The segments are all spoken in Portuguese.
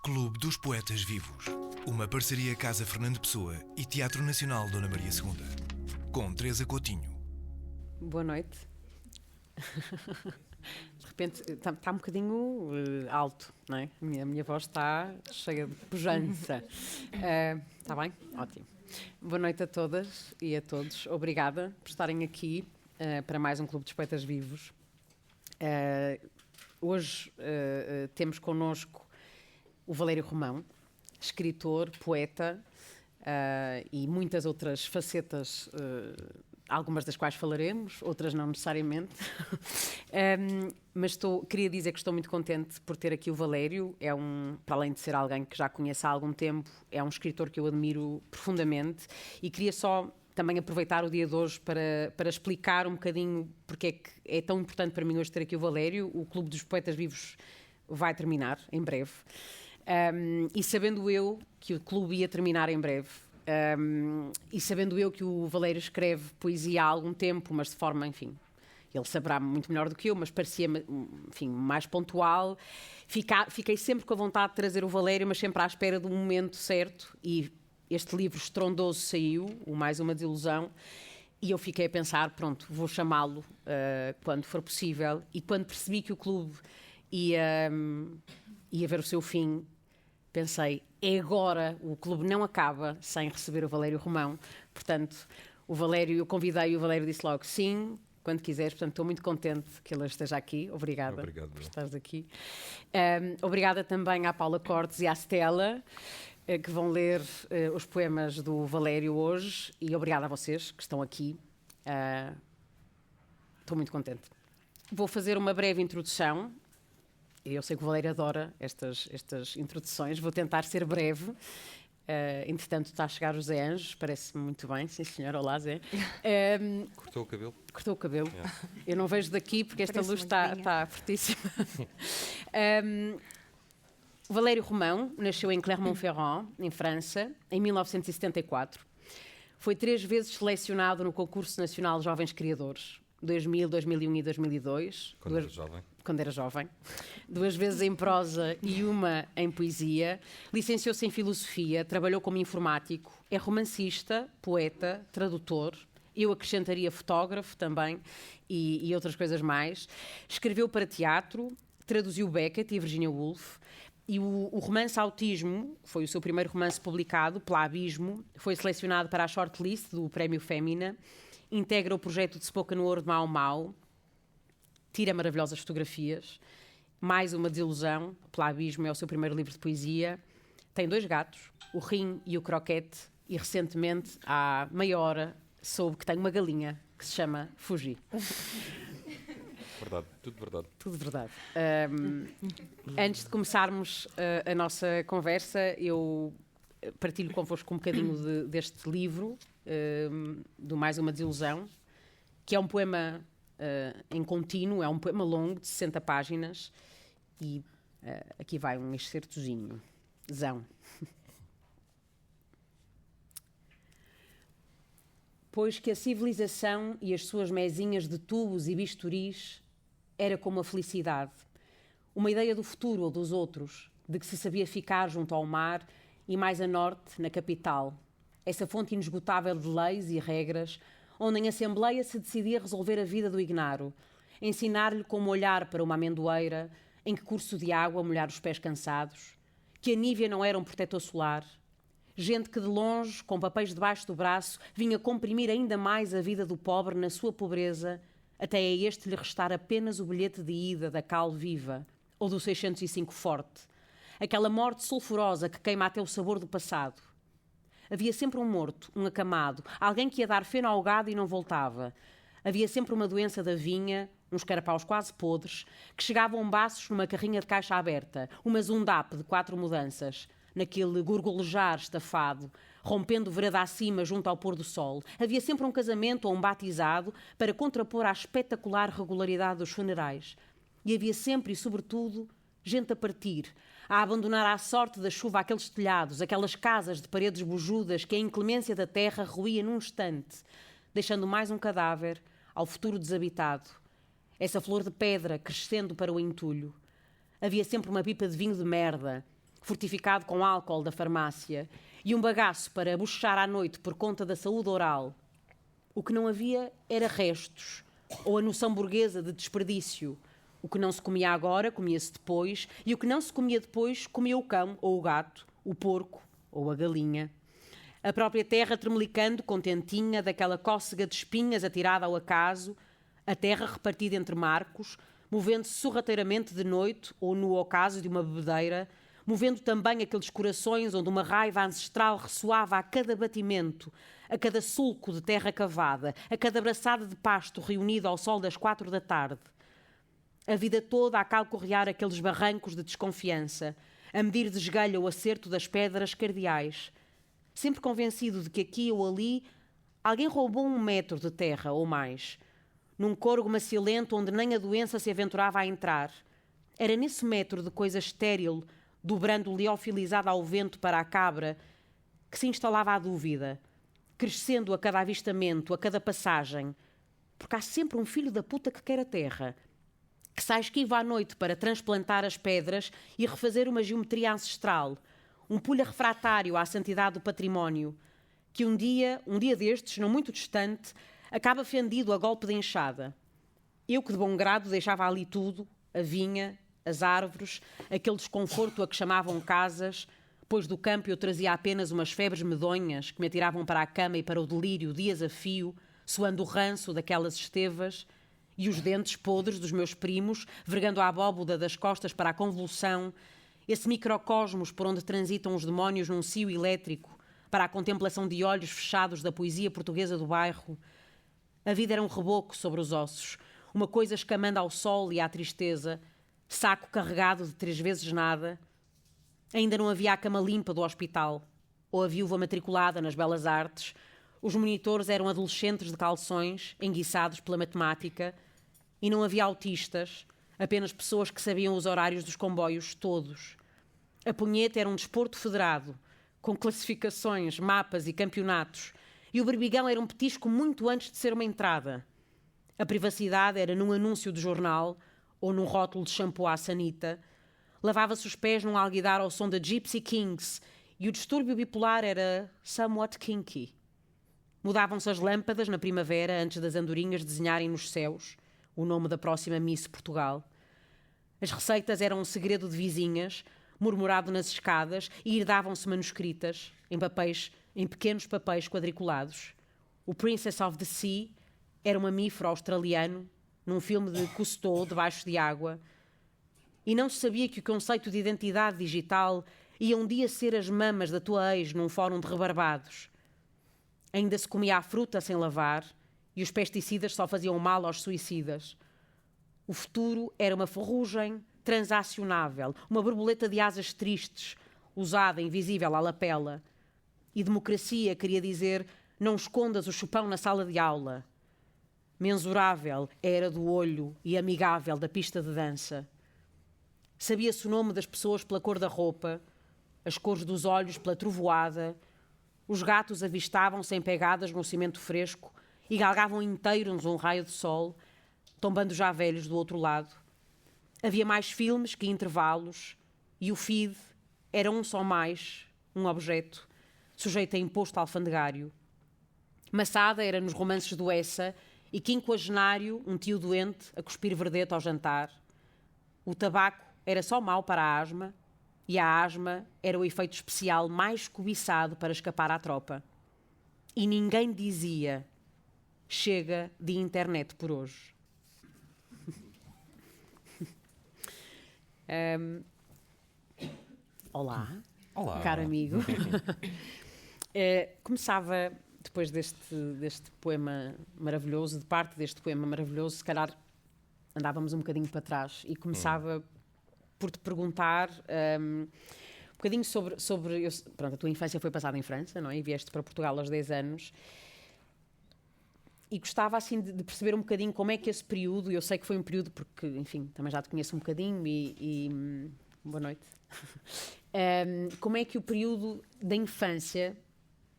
Clube dos Poetas Vivos. Uma parceria Casa Fernando Pessoa e Teatro Nacional Dona Maria II. Com Teresa Coutinho. Boa noite. De repente está um bocadinho alto, não é? A minha voz está cheia de pujança. Está bem? Ótimo. Boa noite a todas e a todos. Obrigada por estarem aqui para mais um Clube dos Poetas Vivos. Hoje temos connosco o Valério Romão, escritor, poeta e muitas outras facetas, algumas das quais falaremos, outras não necessariamente. Mas queria dizer que estou muito contente por ter aqui o Valério. Para além de ser alguém que já conheço há algum tempo, é um escritor que eu admiro profundamente e queria só também aproveitar o dia de hoje para explicar um bocadinho porque é que é tão importante para mim hoje ter aqui o Valério. O Clube dos Poetas Vivos vai terminar em breve. E sabendo eu que o clube ia terminar em breve, e sabendo eu que o Valério escreve poesia há algum tempo, mas de forma, enfim, ele saberá muito melhor do que eu, mas parecia-me, enfim, mais pontual, fiquei sempre com a vontade de trazer o Valério, mas sempre à espera do momento certo, e este livro estrondoso saiu, o Mais Uma Desilusão, e eu fiquei a pensar, pronto, vou chamá-lo quando for possível, e quando percebi que o clube ia ver o seu fim, pensei, é agora, o clube não acaba sem receber o Valério Romão. Portanto, eu convidei e o Valério disse logo sim, quando quiseres. Portanto, estou muito contente que ele esteja aqui. Obrigada por estares aqui. Obrigada também à Paula Cortes e à Stella, que vão ler os poemas do Valério hoje. E obrigada a vocês que estão aqui. Estou muito contente. Vou fazer uma breve introdução. Eu sei que o Valério adora estas introduções, vou tentar ser breve. Entretanto, está a chegar o Zé Anjos, parece-me muito bem. Sim, senhor. Olá, Zé. Cortou o cabelo? Cortou o cabelo. Yeah. Eu não vejo daqui porque esta luz está fortíssima. O Valério Romão nasceu em Clermont-Ferrand, em França, em 1974. Foi 3 vezes selecionado no Concurso Nacional de Jovens Criadores, 2000, 2001 e 2002. Quando era jovem. 2 vezes em prosa e uma em poesia. Licenciou-se em filosofia, trabalhou como informático, é romancista, poeta, tradutor. Eu acrescentaria fotógrafo também e outras coisas mais. Escreveu para teatro, traduziu Beckett e Virginia Woolf. E o romance Autismo, foi o seu primeiro romance publicado, pela Abismo, foi selecionado para a shortlist do Prémio Fémina. Integra o projeto de Spoken Word Mau Mau, tira maravilhosas fotografias. Mais Uma Desilusão, pela Abismo, é o seu primeiro livro de poesia. Tem 2 gatos, o Rim e o Croquete, e recentemente, há meia hora, soube que tem uma galinha que se chama Fugi. Verdade, tudo verdade. Tudo verdade. Antes de começarmos a nossa conversa, eu partilho convosco um bocadinho deste livro, do Mais Uma Desilusão, que é um poema em contínuo, é um poema longo de 60 páginas e aqui vai um excertozinho. Zão. Pois que a civilização e as suas mesinhas de tubos e bisturis era como a felicidade, uma ideia do futuro ou dos outros, de que se sabia ficar junto ao mar e mais a norte, na capital, essa fonte inesgotável de leis e regras, onde em assembleia se decidia resolver a vida do ignaro, ensinar-lhe como olhar para uma amendoeira, em que curso de água molhar os pés cansados, que a nívea não era um protetor solar, gente que de longe, com papéis debaixo do braço, vinha comprimir ainda mais a vida do pobre na sua pobreza, até a este lhe restar apenas o bilhete de ida da cal viva, ou do 605 forte, aquela morte sulfurosa que queima até o sabor do passado. Havia sempre um morto, um acamado, alguém que ia dar feno ao gado e não voltava. Havia sempre uma doença da vinha, uns carapaus quase podres, que chegavam baços numa carrinha de caixa aberta, uma zundape de 4 mudanças, naquele gorgolejar estafado, rompendo vereda acima junto ao pôr do sol. Havia sempre um casamento ou um batizado para contrapor à espetacular regularidade dos funerais. E havia sempre e, sobretudo, gente a partir, a abandonar à sorte da chuva aqueles telhados, aquelas casas de paredes bujudas que a inclemência da terra ruía num instante, deixando mais um cadáver ao futuro desabitado. Essa flor de pedra crescendo para o entulho. Havia sempre uma pipa de vinho de merda, fortificado com álcool da farmácia, e um bagaço para bochechar à noite por conta da saúde oral. O que não havia era restos, ou a noção burguesa de desperdício. O que não se comia agora, comia-se depois, e o que não se comia depois, comia o cão ou o gato, o porco ou a galinha. A própria terra tremelicando, contentinha, daquela cócega de espinhas atirada ao acaso, a terra repartida entre marcos, movendo-se sorrateiramente de noite ou no ocaso de uma bebedeira, movendo também aqueles corações onde uma raiva ancestral ressoava a cada batimento, a cada sulco de terra cavada, a cada braçada de pasto reunido ao sol das 4 da tarde. A vida toda a calcorrear aqueles barrancos de desconfiança, a medir de esgalho o acerto das pedras cardeais, sempre convencido de que aqui ou ali alguém roubou 1 metro de terra ou mais, num corgo macilento onde nem a doença se aventurava a entrar. Era nesse metro de coisa estéril, dobrando liofilizada ao vento para a cabra, que se instalava a dúvida, crescendo a cada avistamento, a cada passagem, porque há sempre um filho da puta que quer a terra, que sai esquivo à noite para transplantar as pedras e refazer uma geometria ancestral, um pulha refratário à santidade do património, que um dia destes, não muito distante, acaba fendido a golpe de enxada. Eu que de bom grado deixava ali tudo, a vinha, as árvores, aquele desconforto a que chamavam casas, pois do campo eu trazia apenas umas febres medonhas que me atiravam para a cama e para o delírio dias a fio, suando o ranço daquelas estevas, e os dentes podres dos meus primos, vergando a abóboda das costas para a convulsão, esse microcosmos por onde transitam os demónios num cio elétrico, para a contemplação de olhos fechados da poesia portuguesa do bairro. A vida era um reboco sobre os ossos, uma coisa escamando ao sol e à tristeza, saco carregado de 3 vezes nada. Ainda não havia a cama limpa do hospital, ou a viúva matriculada nas belas artes. Os monitores eram adolescentes de calções, enguiçados pela matemática, e não havia autistas, apenas pessoas que sabiam os horários dos comboios todos. A punheta era um desporto federado, com classificações, mapas e campeonatos, e o berbigão era um petisco muito antes de ser uma entrada. A privacidade era num anúncio de jornal, ou num rótulo de shampoo à sanita. Lavava-se os pés num alguidar ao som da Gypsy Kings, e o distúrbio bipolar era somewhat kinky. Mudavam-se as lâmpadas na primavera antes das andorinhas desenharem nos céus o nome da próxima Miss Portugal. As receitas eram um segredo de vizinhas, murmurado nas escadas, e herdavam-se manuscritas, em pequenos papéis quadriculados. O Princess of the Sea era um mamífero australiano, num filme de Cousteau, debaixo de água. E não se sabia que o conceito de identidade digital ia um dia ser as mamas da tua ex num fórum de rebarbados. Ainda se comia a fruta sem lavar e os pesticidas só faziam mal aos suicidas. O futuro era uma ferrugem transacionável, uma borboleta de asas tristes, usada, invisível à lapela. E democracia queria dizer: não escondas o chupão na sala de aula. Mensurável era do olho e amigável da pista de dança. Sabia-se o nome das pessoas pela cor da roupa, as cores dos olhos pela trovoada. Os gatos avistavam-se em pegadas no cimento fresco e galgavam inteiros um raio de sol, tombando já velhos do outro lado. Havia mais filmes que intervalos, e o feed era um só mais, um objeto, sujeito a imposto alfandegário. Maçada era nos romances do Essa, e quinquagenário, um tio doente, a cuspir verdete ao jantar. O tabaco era só mau para a asma, e a asma era o efeito especial mais cobiçado para escapar à tropa. E ninguém dizia: chega de internet por hoje. Olá, caro amigo. Começava, depois deste poema maravilhoso, de parte deste poema maravilhoso, se calhar andávamos um bocadinho para trás, e começava por te perguntar um bocadinho sobre pronto, a tua infância foi passada em França, não é? E vieste para Portugal aos 10 anos. E gostava assim de perceber um bocadinho como é que esse período, eu sei que foi um período porque, enfim, também já te conheço um bocadinho e boa noite. Como é que o período da infância,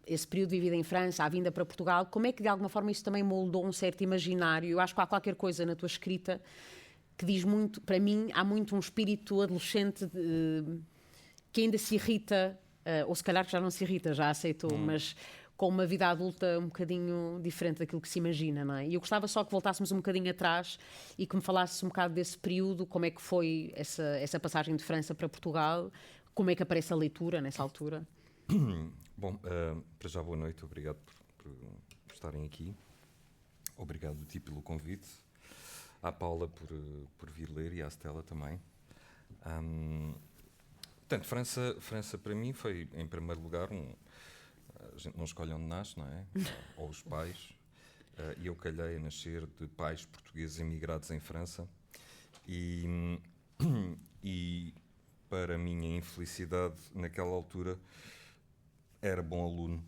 esse período vivido em França, a vinda para Portugal, como é que de alguma forma isso também moldou um certo imaginário? Eu acho que há qualquer coisa na tua escrita que diz muito, para mim, há muito um espírito adolescente que ainda se irrita, ou se calhar que já não se irrita, já aceitou, mas com uma vida adulta um bocadinho diferente daquilo que se imagina, não é? E eu gostava só que voltássemos um bocadinho atrás e que me falasses um bocado desse período, como é que foi essa passagem de França para Portugal, como é que aparece a leitura nessa altura? Bom, para já boa noite, obrigado por estarem aqui. Obrigado a ti pelo convite, à Paula por vir ler e à Stella também. Portanto, França para mim foi, em primeiro lugar, a gente não escolhe onde nasce, não é? Ou os pais. E eu calhei a nascer de pais portugueses emigrados em França. E para a minha infelicidade, naquela altura, era bom aluno.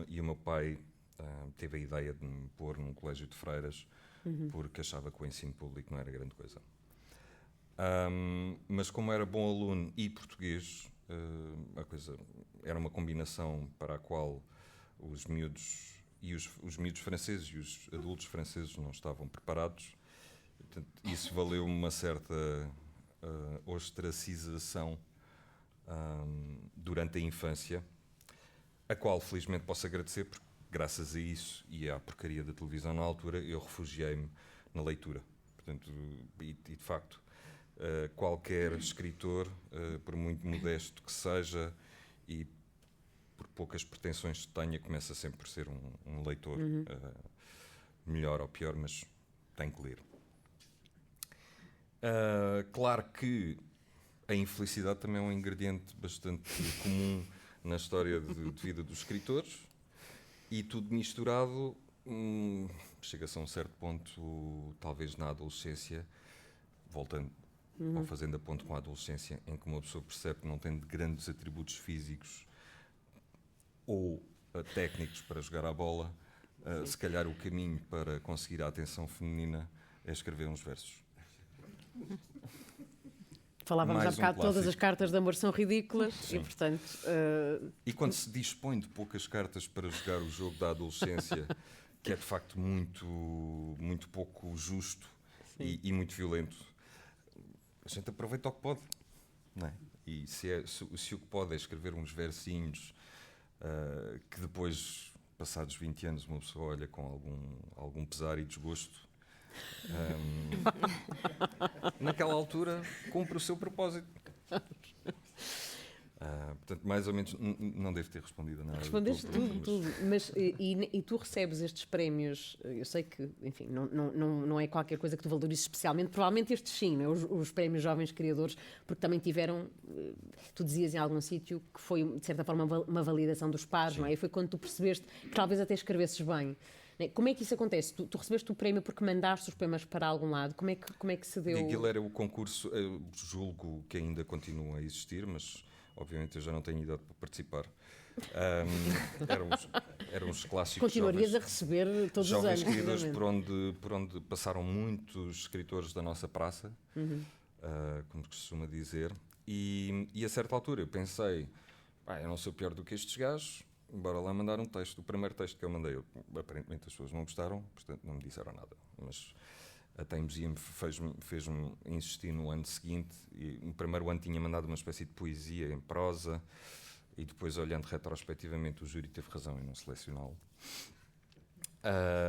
E o meu pai teve a ideia de me pôr num colégio de freiras, porque achava que o ensino público não era grande coisa. Mas como era bom aluno e português, a coisa era uma combinação para a qual os miúdos franceses e os adultos franceses não estavam preparados. Portanto, isso valeu-me uma certa ostracização durante a infância, a qual felizmente posso agradecer, porque graças a isso e à porcaria da televisão na altura, eu refugiei-me na leitura. Portanto, e de facto, qualquer escritor, por muito modesto que seja e por poucas pretensões que tenha, começa sempre por ser um leitor, melhor ou pior, mas tem que ler. Claro que a infelicidade também é um ingrediente bastante comum na história de vida dos escritores, e tudo misturado chega-se a um certo ponto, talvez na adolescência, voltando ou fazendo a ponto com a adolescência, em que uma pessoa percebe que não tem grandes atributos físicos ou técnicos para jogar a bola, se calhar o caminho para conseguir a atenção feminina é escrever uns versos. Falávamos há bocado, todas as cartas de amor são ridículas. Sim. E, portanto... E quando se dispõe de poucas cartas para jogar o jogo da adolescência, que é de facto muito pouco justo e muito violento, a gente aproveita o que pode, não é? E se o que pode é escrever uns versinhos que depois, passados 20 anos, uma pessoa olha com algum pesar e desgosto, naquela altura cumpre o seu propósito. Portanto, mais ou menos, não devo ter respondido a nada. Respondeste tudo. Mas, e tu recebes estes prémios, eu sei que, enfim, não é qualquer coisa que tu valorizes especialmente, provavelmente estes sim, não é? Os prémios Jovens Criadores, porque também tiveram, tu dizias em algum sítio, que foi, de certa forma, uma validação dos pares, não é? E foi quando tu percebeste que talvez até escrevesses bem. Como é que isso acontece? Tu recebeste o prémio porque mandaste os poemas para algum lado? Como é que se deu? Aquilo era o concurso, eu julgo que ainda continua a existir, mas obviamente eu já não tenho idade para participar. Eram os clássicos. Continuarias a receber todos os anos. Jovens Criadores, por onde passaram muitos escritores da nossa praça, como se costuma dizer, e a certa altura eu pensei, eu não sou pior do que estes gajos, bora lá mandar um texto. O primeiro texto que eu mandei, aparentemente as pessoas não gostaram, portanto não me disseram nada, mas a teimosia fez-me insistir no ano seguinte. E no primeiro ano tinha mandado uma espécie de poesia em prosa, e depois, olhando retrospectivamente, o júri teve razão em não selecioná-lo.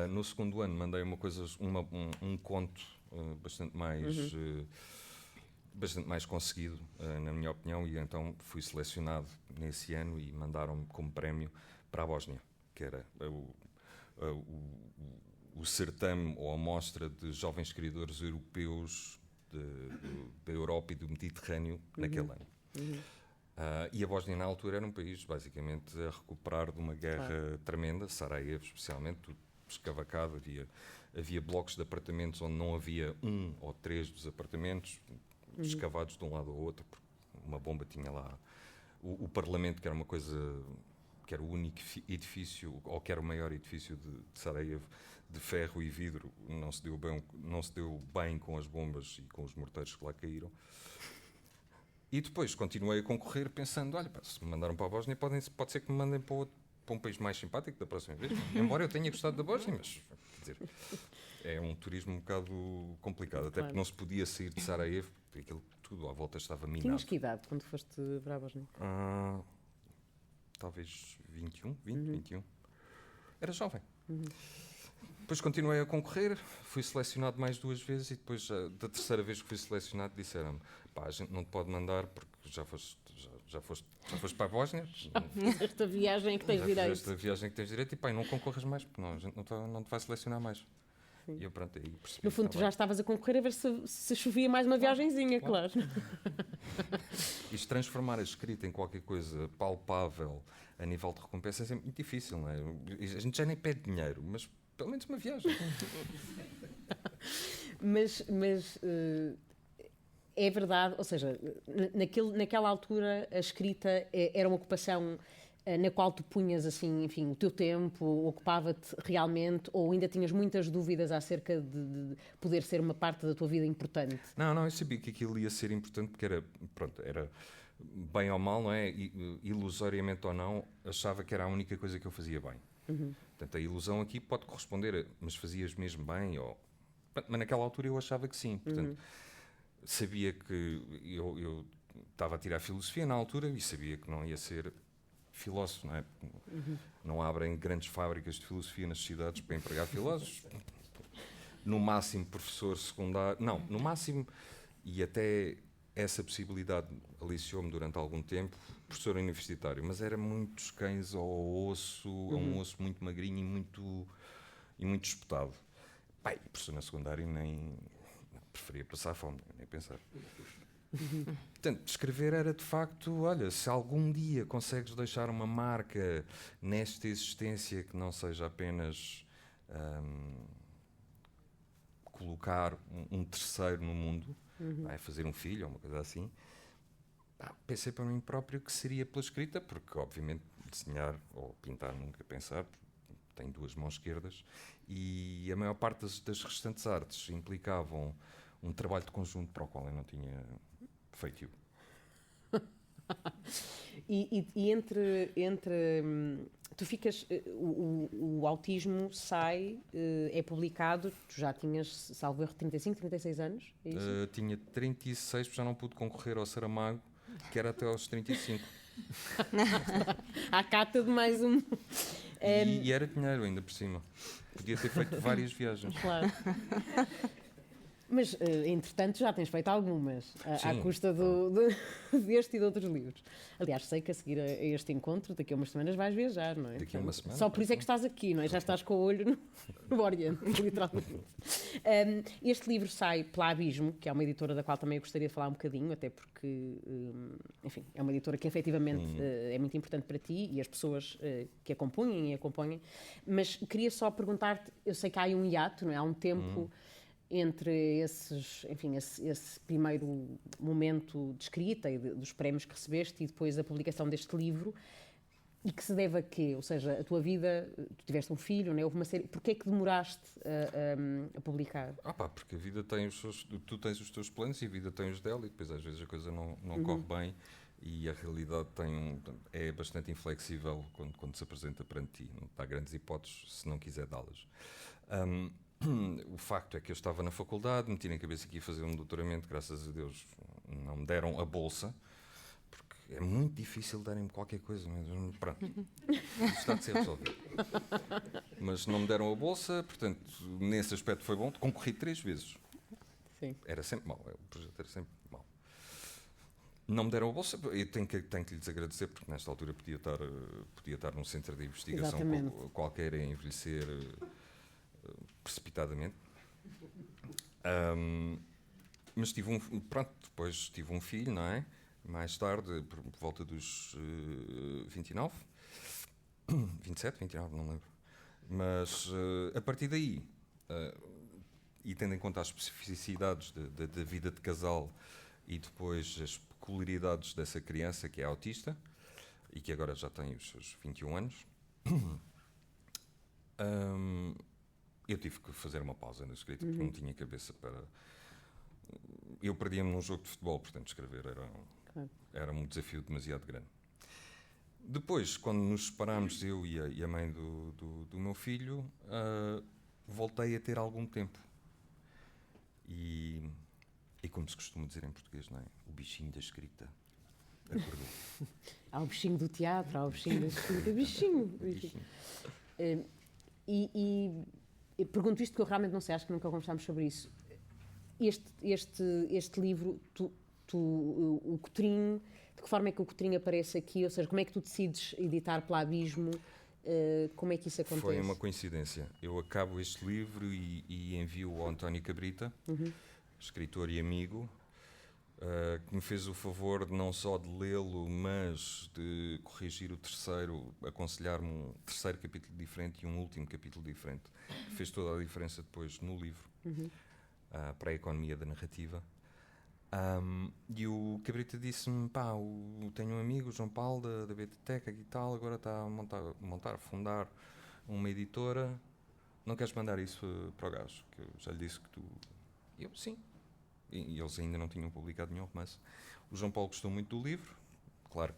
No segundo ano mandei um conto bastante mais conseguido, na minha opinião, e então fui selecionado nesse ano e mandaram-me como prémio para a Bósnia, que era o certame ou a mostra de jovens escritores europeus da Europa e do Mediterrâneo naquele ano. E a Bósnia na altura era um país basicamente a recuperar de uma guerra tremenda, Sarajevo especialmente, tudo escavacado, havia blocos de apartamentos onde não havia 1 ou 3 dos apartamentos, escavados de um lado ao outro, porque uma bomba tinha lá o Parlamento, que era uma coisa, que era o único edifício, ou que era o maior edifício de Sarajevo, de ferro e vidro, não se deu bem com as bombas e com os morteiros que lá caíram. E depois continuei a concorrer pensando, se me mandaram para a Bósnia, pode ser que me mandem para um país mais simpático da próxima vez. Embora eu tenha gostado da Bósnia, mas, quer dizer, é um turismo um bocado complicado, até porque não se podia sair de Sarajevo, porque aquilo tudo à volta estava minado. Tinhas que idade quando foste para a Bósnia? Talvez 21, 21. Era jovem. Depois continuei a concorrer, fui selecionado mais 2 vezes e depois, da terceira vez que fui selecionado, disseram-me: pá, a gente não te pode mandar porque já foste para a Bósnia. Esta viagem que tens direito. Esta viagem que tens direito e pá, não concorres mais, porque a gente não te vai selecionar mais. Sim. E eu, pronto, aí percebi. No fundo, tu já estavas a concorrer a ver se chovia mais uma viagenzinha, claro. Isto transformar a escrita em qualquer coisa palpável a nível de recompensa é sempre muito difícil, não é? A gente já nem pede dinheiro, mas pelo menos uma viagem. mas é verdade, ou seja, naquela altura a escrita era uma ocupação na qual tu punhas assim, enfim, o teu tempo, ocupava-te realmente, ou ainda tinhas muitas dúvidas acerca de poder ser uma parte da tua vida importante? Não, eu sabia que aquilo ia ser importante porque era bem ou mal, não é? Ilusoriamente ou não, achava que era a única coisa que eu fazia bem. Portanto, a ilusão aqui pode corresponder a, mas fazias mesmo bem? Mas naquela altura eu achava que sim. Portanto, sabia que eu estava a tirar filosofia na altura e sabia que não ia ser filósofo, não é? Não abrem grandes fábricas de filosofia nas cidades para empregar filósofos. No máximo, professor secundário. Não, no máximo, e até essa possibilidade aliciou-me durante algum tempo, professor universitário, mas era muitos cães ao osso, um osso muito magrinho e muito espetado. Pai, professor na secundária nem preferia passar fome, nem pensar. Portanto, escrever era de facto, olha, se algum dia consegues deixar uma marca nesta existência que não seja apenas colocar um terceiro no mundo, fazer um filho ou uma coisa assim, pensei para mim próprio que seria pela escrita, porque obviamente desenhar ou pintar nunca pensar, tenho 2 mãos esquerdas, e a maior parte das restantes artes implicavam um trabalho de conjunto para o qual eu não tinha feitio. E entre tu ficas, o autismo sai, é publicado, tu já tinhas, salvo erro, 35, 36 anos? É isso? Tinha 36, porque já não pude concorrer ao Saramago, que era até aos 35. À cata de mais um. E era dinheiro ainda por cima. Podia ter feito várias viagens. Claro. Mas, entretanto, já tens feito algumas, à custa deste e de outros livros. Aliás, sei que a seguir a este encontro, daqui a umas semanas vais viajar, não é? Daqui a uma semana. Só por isso é que estás aqui, não é? Já estás com o olho no Oriente, literalmente. Este livro sai pela Abismo, que é uma editora da qual também eu gostaria de falar um bocadinho, até porque, enfim, é uma editora que efetivamente é muito importante para ti e as pessoas que a compõem e acompanham. Mas queria só perguntar-te, eu sei que há aí um hiato, não é? Há um tempo entre esse primeiro momento de escrita e dos prémios que recebeste e depois a publicação deste livro, e que se deve a quê? Ou seja, a tua vida, tu tiveste um filho, não é? Houve uma série. Porquê é que demoraste a publicar? Porque a vida tem tu tens os teus planos e a vida tem os dela, e depois às vezes a coisa não corre bem e a realidade é bastante inflexível quando se apresenta perante ti. Não dá grandes hipóteses se não quiser dá-las. O facto é que eu estava na faculdade, meti na cabeça que ia fazer um doutoramento, graças a Deus não me deram a bolsa, porque é muito difícil darem-me qualquer coisa, mas pronto, isso está de ser resolvido. Mas não me deram a bolsa, portanto, nesse aspecto foi bom, concorri 3 vezes. Sim. Era sempre mau, o projeto era sempre mau. Não me deram a bolsa, eu tenho que lhes agradecer, porque nesta altura podia estar num centro de investigação qualquer a envelhecer precipitadamente, mas depois tive um filho, não é? Mais tarde, por volta dos 29, 27, 29, não lembro. Mas a partir daí, e tendo em conta as especificidades da vida de casal e depois as peculiaridades dessa criança que é autista e que agora já tem os seus 21 anos, eu tive que fazer uma pausa na escrita, porque não tinha cabeça para... Eu perdia-me num jogo de futebol, portanto escrever era um desafio demasiado grande. Depois, quando nos separámos, eu e a mãe do meu filho, voltei a ter algum tempo. E como se costuma dizer em português, não é? O bichinho da escrita acordou. Há o bichinho do teatro, há o bichinho da escrita. Bichinho. E pergunto isto porque eu realmente não sei, acho que nunca conversámos sobre isso. Este livro, o Cotrim, de que forma é que o Cotrim aparece aqui? Ou seja, como é que tu decides editar pela Abismo? Como é que isso acontece? Foi uma coincidência. Eu acabo este livro e envio ao António Cabrita, escritor e amigo, que me fez o favor de não só de lê-lo, mas de corrigir o terceiro, aconselhar-me um terceiro capítulo diferente e um último capítulo diferente. Fez toda a diferença depois no livro, para a economia da narrativa. E o Cabrita disse-me, tenho um amigo, João Paulo, da BTTEC e tal, agora está a fundar uma editora, não queres mandar isso para o gajo? Que eu já lhe disse que tu... Eu, sim. E eles ainda não tinham publicado nenhum romance. O João Paulo gostou muito do livro. Claro,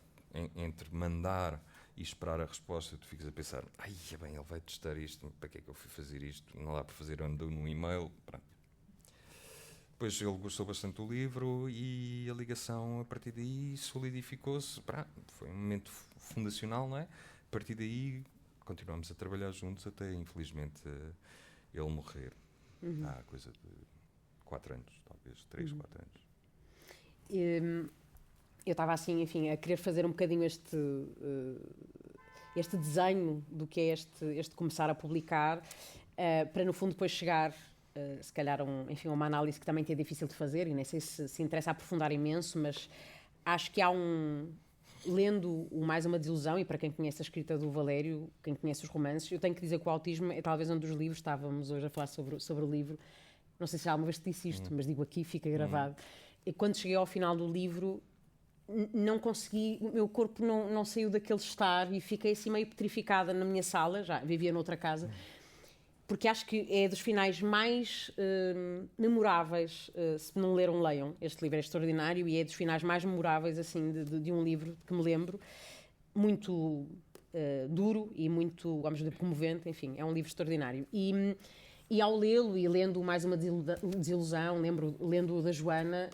entre mandar e esperar a resposta, tu ficas a pensar, ele vai testar isto, para que é que eu fui fazer isto? Não dá para fazer ando no e-mail. Pronto. Depois ele gostou bastante do livro e a ligação a partir daí solidificou-se. Foi um momento fundacional, não é? A partir daí continuamos a trabalhar juntos até, infelizmente, ele morrer. Há coisa de 4 anos, talvez 3, 4 anos. Eu estava assim, enfim, a querer fazer um bocadinho este desenho do que é este começar a publicar, para no fundo depois chegar, se calhar, uma análise que também é difícil de fazer, e nem sei se interessa aprofundar imenso, mas acho que há lendo o Mais Uma Desilusão, e para quem conhece a escrita do Valério, quem conhece os romances, eu tenho que dizer que o Autismo é talvez um dos livros, estávamos hoje a falar sobre o livro, não sei se alguma vez te disse isto, mas digo aqui, fica gravado. E quando cheguei ao final do livro, não consegui, o meu corpo não saiu daquele estar e fiquei assim meio petrificada na minha sala, já vivia noutra casa, porque acho que é dos finais mais memoráveis, se não leram, leiam. Este livro é extraordinário e é dos finais mais memoráveis assim, de um livro que me lembro, muito duro e muito, vamos dizer, comovente, enfim, é um livro extraordinário. E ao lê-lo e lendo Mais Uma Desilusão, lendo o da Joana,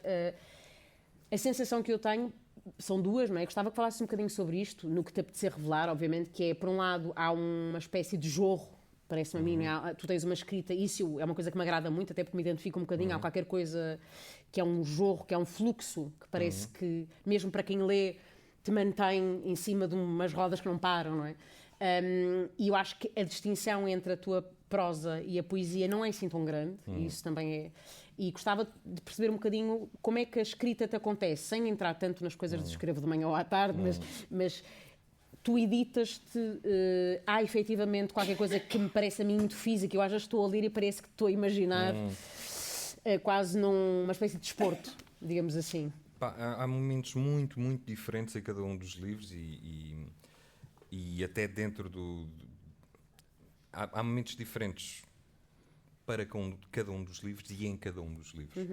a sensação que eu tenho são duas, não é? Eu gostava que falasses um bocadinho sobre isto, no que te apetecer revelar, obviamente, que é, por um lado, há uma espécie de jorro, parece-me a mim, tu tens uma escrita, isso é uma coisa que me agrada muito, até porque me identifico um bocadinho, há qualquer coisa que é um jorro, que é um fluxo, que parece que, mesmo para quem lê, te mantém em cima de umas rodas que não param, não é? E eu acho que a distinção entre a tua prosa e a poesia não é assim tão grande, e isso também é... E gostava de perceber um bocadinho como é que a escrita te acontece, sem entrar tanto nas coisas de escrevo de manhã ou à tarde, mas tu editas-te, há efetivamente qualquer coisa que me parece a mim muito física, eu às vezes estou a ler e parece que estou a imaginar quase numa espécie de desporto, digamos assim. Há momentos muito, muito diferentes em cada um dos livros e até dentro há momentos diferentes para cada um dos livros e em cada um dos livros.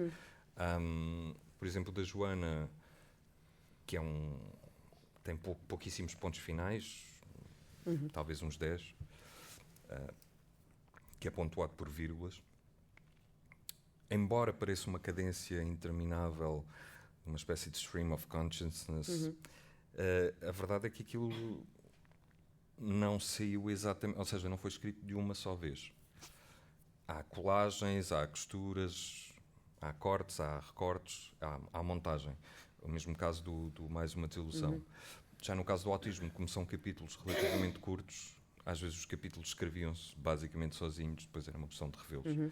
Por exemplo, da Joana, que tem pouquíssimos pontos finais, talvez uns 10, que é pontuado por vírgulas. Embora pareça uma cadência interminável, uma espécie de stream of consciousness, a verdade é que aquilo não saiu exatamente, ou seja, não foi escrito de uma só vez. Há colagens, há costuras, há cortes, há recortes, há montagem. O mesmo caso do Mais Uma Desilusão. Já no caso do Autismo, como são capítulos relativamente curtos, às vezes os capítulos escreviam-se basicamente sozinhos, depois era uma questão de revê-los.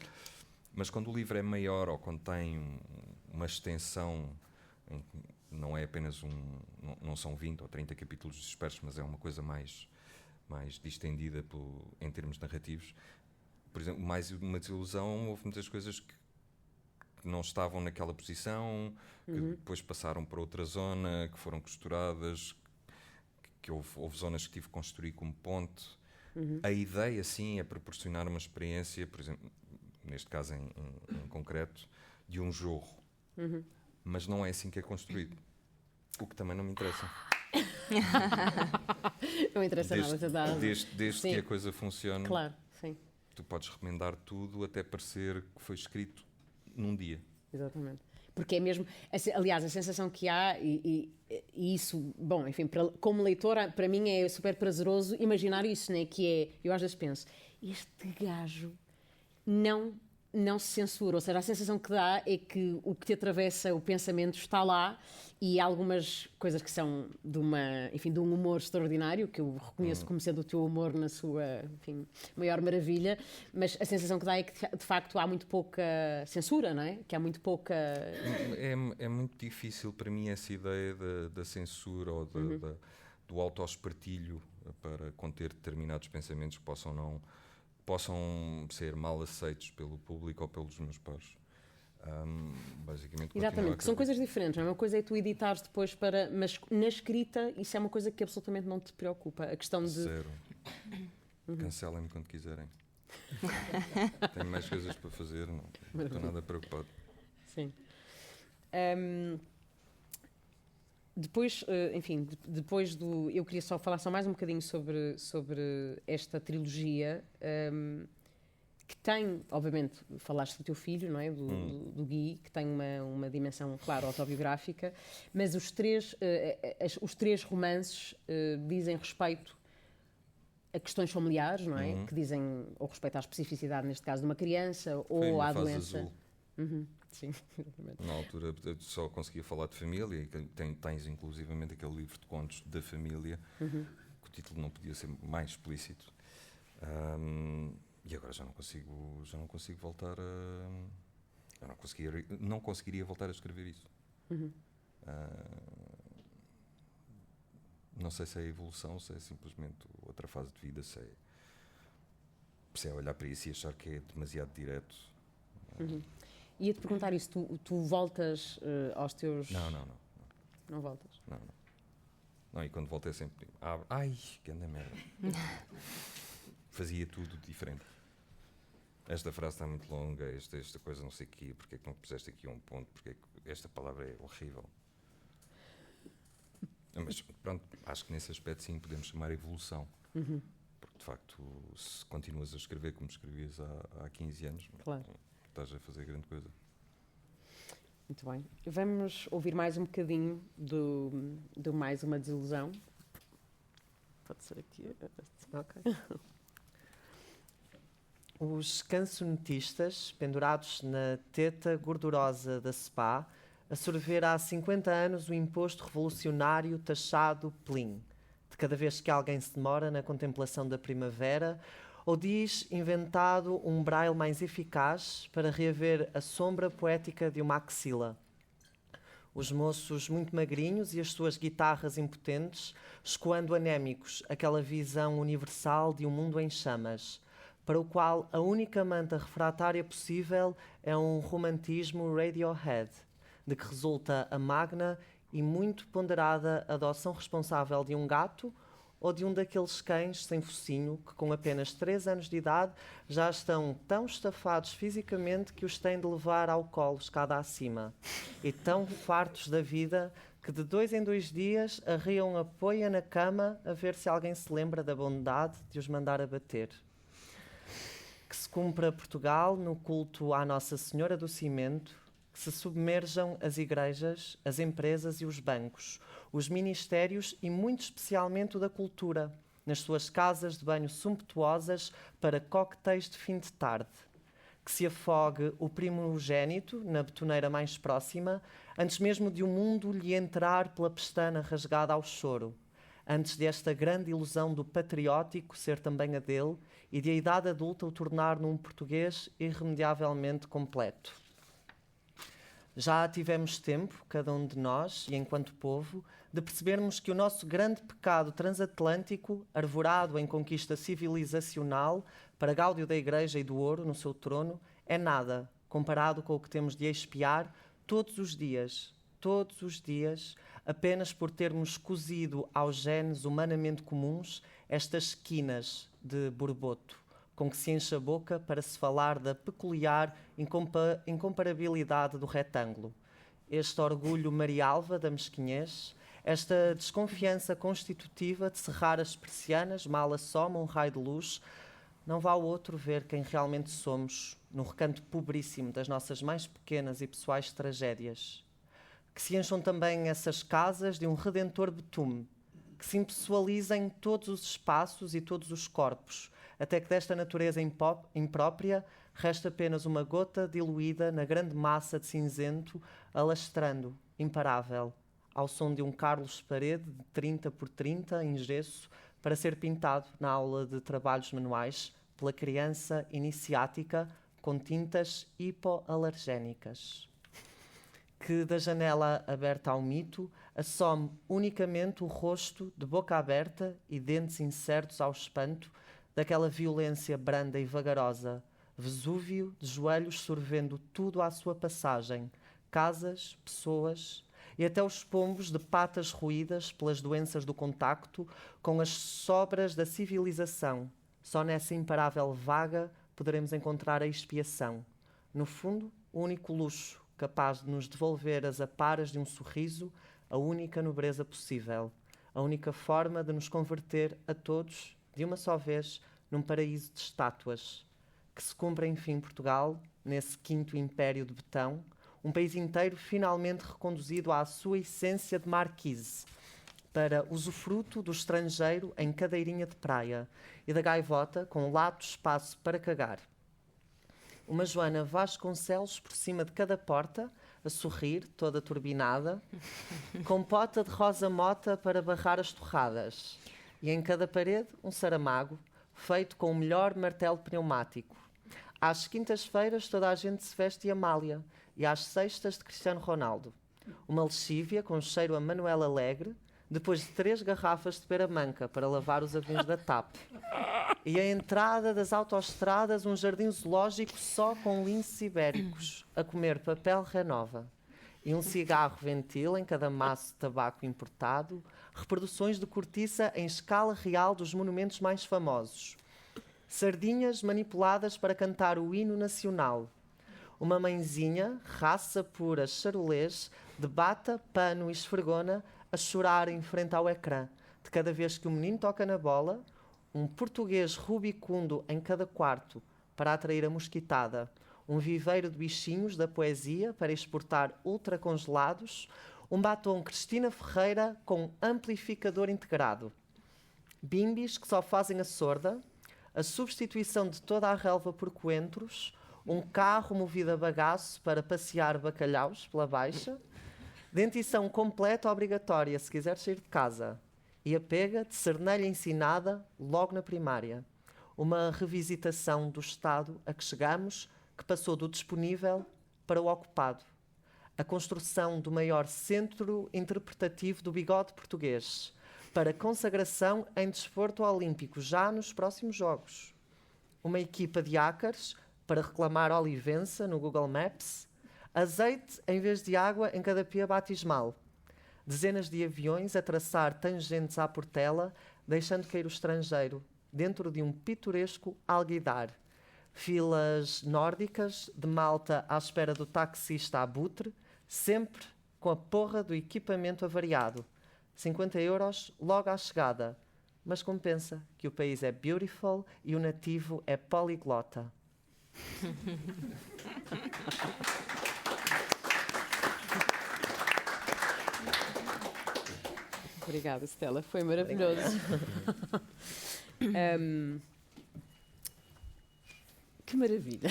Mas quando o livro é maior ou quando tem uma extensão, não é apenas não são 20 ou 30 capítulos dispersos, mas é uma coisa mais distendida em termos narrativos. Por exemplo, Mais Uma Desilusão, houve muitas coisas que não estavam naquela posição, que depois passaram para outra zona, que foram costuradas, que houve zonas que tive que construir como ponte. A ideia, sim, é proporcionar uma experiência, por exemplo, neste caso em concreto, de um jorro. Mas não é assim que é construído. O que também não me interessa. Não interessa nada. Desde que a coisa funcione. Claro, sim. tu podes remendar tudo até parecer que foi escrito num dia. Exatamente. Porque é mesmo, aliás, a sensação que há, e isso, bom, enfim, como leitora, para mim é super prazeroso imaginar isso, né? Que é, eu às vezes penso, este gajo não se censura, ou seja, a sensação que dá é que o que te atravessa o pensamento está lá, e há algumas coisas que são de um humor extraordinário, que eu reconheço como sendo o teu humor na sua, enfim, maior maravilha, mas a sensação que dá é que de facto há muito pouca censura, não é? Que há muito pouca... É muito difícil para mim essa ideia da censura ou do autoespartilho para conter determinados pensamentos que possam ser mal aceitos pelo público ou pelos meus pares. Basicamente, exatamente, que são coisas diferentes, não é? Uma coisa é tu editares depois mas na escrita isso é uma coisa que absolutamente não te preocupa, a questão de... Zero. Cancelem-me quando quiserem. Tenho mais coisas para fazer, não estou nada preocupado. Sim. Depois, enfim, depois do... Eu queria só falar mais um bocadinho sobre esta trilogia, que tem, obviamente, falaste do teu filho, não é? Do Gui, que tem uma dimensão, claro, autobiográfica, mas os três romances dizem respeito a questões familiares, não é? Que dizem, ou respeito à especificidade, neste caso, de uma criança, ou à doença. Sim, exatamente. Na altura eu só conseguia falar de família, e tens inclusivamente aquele livro de contos da família, que o título não podia ser mais explícito. E agora já não consigo voltar a... não conseguiria voltar a escrever isso. Não sei se é evolução, se é simplesmente outra fase de vida, se é olhar para isso e achar que é demasiado direto. Ia-te perguntar isso, tu voltas aos teus... Não. Não voltas? Não, e quando voltei sempre... Ai, que anda merda. Fazia tudo diferente. Esta frase está muito longa, esta coisa não sei o quê, porque é que não puseste aqui um ponto, porque é que esta palavra é horrível. Mas pronto, acho que nesse aspecto sim podemos chamar evolução. Porque de facto, se continuas a escrever como escrevias há 15 anos, claro, estás a fazer grande coisa. Muito bem. Vamos ouvir mais um bocadinho do Mais Uma Desilusão. Pode ser aqui. Ok. Os cancionetistas, pendurados na teta gordurosa da SPA, a sorver há 50 anos o imposto revolucionário taxado plim, de cada vez que alguém se demora na contemplação da primavera, ou diz inventado um braille mais eficaz para reaver a sombra poética de uma axila. Os moços muito magrinhos e as suas guitarras impotentes, escoando anémicos aquela visão universal de um mundo em chamas, para o qual a única manta refratária possível é um romantismo Radiohead, de que resulta a magna e muito ponderada adoção responsável de um gato ou de um daqueles cães sem focinho que, com apenas 3 anos de idade, já estão tão estafados fisicamente que os têm de levar ao colo escada acima, e tão fartos da vida que de 2 em 2 dias arriam a poia na cama a ver se alguém se lembra da bondade de os mandar abater. Que se cumpra Portugal no culto à Nossa Senhora do Cimento, que se submerjam as igrejas, as empresas e os bancos, os ministérios e muito especialmente o da cultura, nas suas casas de banho sumptuosas para coquetéis de fim de tarde. Que se afogue o primogênito na betoneira mais próxima, antes mesmo de o mundo lhe entrar pela pestana rasgada ao choro, antes desta grande ilusão do patriótico ser também a dele e de a idade adulta o tornar num português irremediavelmente completo. Já tivemos tempo, cada um de nós, e enquanto povo, de percebermos que o nosso grande pecado transatlântico, arvorado em conquista civilizacional, para gáudio da Igreja e do ouro no seu trono, é nada, comparado com o que temos de expiar todos os dias, apenas por termos cozido aos genes humanamente comuns estas esquinas de borboto, com que se enche a boca para se falar da peculiar incomparabilidade do retângulo. Este orgulho marialva da mesquinhez, esta desconfiança constitutiva de cerrar as persianas mal assoma um raio de luz, não vá o outro ver quem realmente somos no recanto pobríssimo das nossas mais pequenas e pessoais tragédias. Que se encham também essas casas de um redentor betume, que se impessoalizem todos os espaços e todos os corpos, até que desta natureza imprópria resta apenas uma gota diluída na grande massa de cinzento, alastrando, imparável, ao som de um Carlos Parede de 30 por 30 em gesso, para ser pintado na aula de trabalhos manuais pela criança iniciática com tintas hipoalergénicas. Que da janela aberta ao mito assome unicamente o rosto de boca aberta e dentes incertos ao espanto daquela violência branda e vagarosa, Vesúvio de joelhos sorvendo tudo à sua passagem, casas, pessoas e até os pombos de patas roídas pelas doenças do contacto com as sobras da civilização. Só nessa imparável vaga poderemos encontrar a expiação. No fundo, o único luxo capaz de nos devolver as aparas de um sorriso, a única nobreza possível, a única forma de nos converter a todos, de uma só vez, num paraíso de estátuas. Que se cumpra, enfim, Portugal, nesse quinto império de betão, um país inteiro finalmente reconduzido à sua essência de marquise, para usufruto do estrangeiro em cadeirinha de praia e da gaivota com lato espaço para cagar. Uma Joana Vasconcelos por cima de cada porta, a sorrir, toda turbinada, com pota de rosa mota para barrar as torradas. E em cada parede, um Saramago, feito com o melhor martelo pneumático. Às quintas-feiras, toda a gente se veste de Amália, e às sextas de Cristiano Ronaldo. Uma lexívia com cheiro a Manuel Alegre, depois de 3 garrafas de pera-manca para lavar os aviões da TAP. E a entrada das autoestradas, um jardim zoológico só com linces ibéricos, a comer papel renova. E um cigarro ventil em cada maço de tabaco importado, reproduções de cortiça em escala real dos monumentos mais famosos. Sardinhas manipuladas para cantar o hino nacional. Uma mãezinha, raça pura charolês, de bata, pano e esfregona, a chorar em frente ao ecrã, de cada vez que o menino toca na bola, um português rubicundo em cada quarto, para atrair a mosquitada, um viveiro de bichinhos da poesia para exportar ultracongelados, um batom Cristina Ferreira com amplificador integrado. Bimbis que só fazem a sorda, a substituição de toda a relva por coentros, um carro movido a bagaço para passear bacalhaus pela baixa, dentição completa obrigatória se quiser sair de casa, e a pega de cernelha ensinada logo na primária. Uma revisitação do estado a que chegamos, que passou do disponível para o ocupado. A construção do maior centro interpretativo do bigode português, para consagração em desporto olímpico já nos próximos Jogos. Uma equipa de hackers para reclamar Olivença no Google Maps. Azeite em vez de água em cada pia batismal. Dezenas de aviões a traçar tangentes à Portela, deixando cair o estrangeiro dentro de um pitoresco alguidar. Filas nórdicas de malta à espera do taxista abutre, sempre com a porra do equipamento avariado. 50 euros logo à chegada. Mas compensa que o país é beautiful e o nativo é poliglota. Obrigada, Stella. Foi maravilhoso. Que maravilha.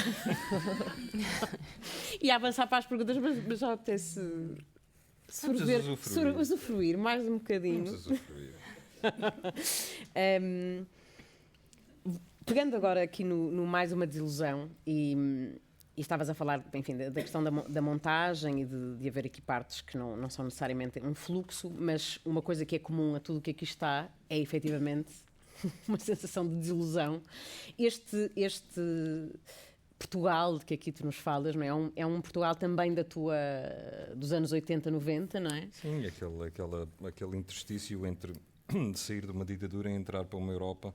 E a avançar para as perguntas, mas já apetece usufruir mais um bocadinho. Vamos usufruir. Pegando agora aqui no mais uma desilusão, e estavas a falar, enfim, da questão da montagem e de haver aqui partes que não são necessariamente um fluxo, mas uma coisa que é comum a tudo o que aqui está é efetivamente uma sensação de desilusão. Este Portugal de que aqui tu nos falas, não é? É um Portugal também dos anos 80, 90, não é? Sim, aquele interstício entre sair de uma ditadura e entrar para uma Europa,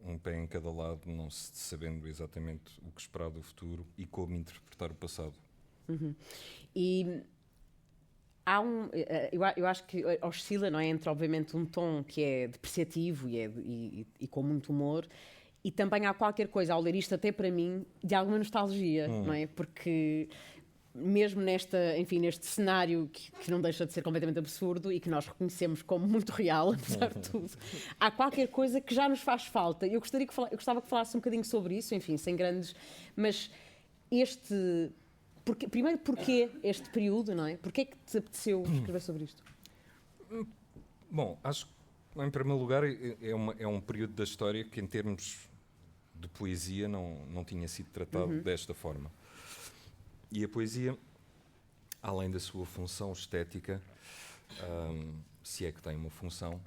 um pé em cada lado, não se sabendo exatamente o que esperar do futuro e como interpretar o passado. E eu acho que oscila, não é? Entre, obviamente, um tom que é depreciativo e com muito humor, e também há qualquer coisa ao ler isto, até para mim, de alguma nostalgia, não é? Porque mesmo neste cenário que não deixa de ser completamente absurdo e que nós reconhecemos como muito real, apesar de tudo, há qualquer coisa que já nos faz falta. Eu gostava que falasse um bocadinho sobre isso, enfim, sem grandes... Mas primeiro, porquê este período, não é? Porquê é que te apeteceu escrever sobre isto? Bom, acho que, em primeiro lugar, é um período da história que, em termos de poesia, não tinha sido tratado desta forma. E a poesia, além da sua função estética, se é que tem uma função,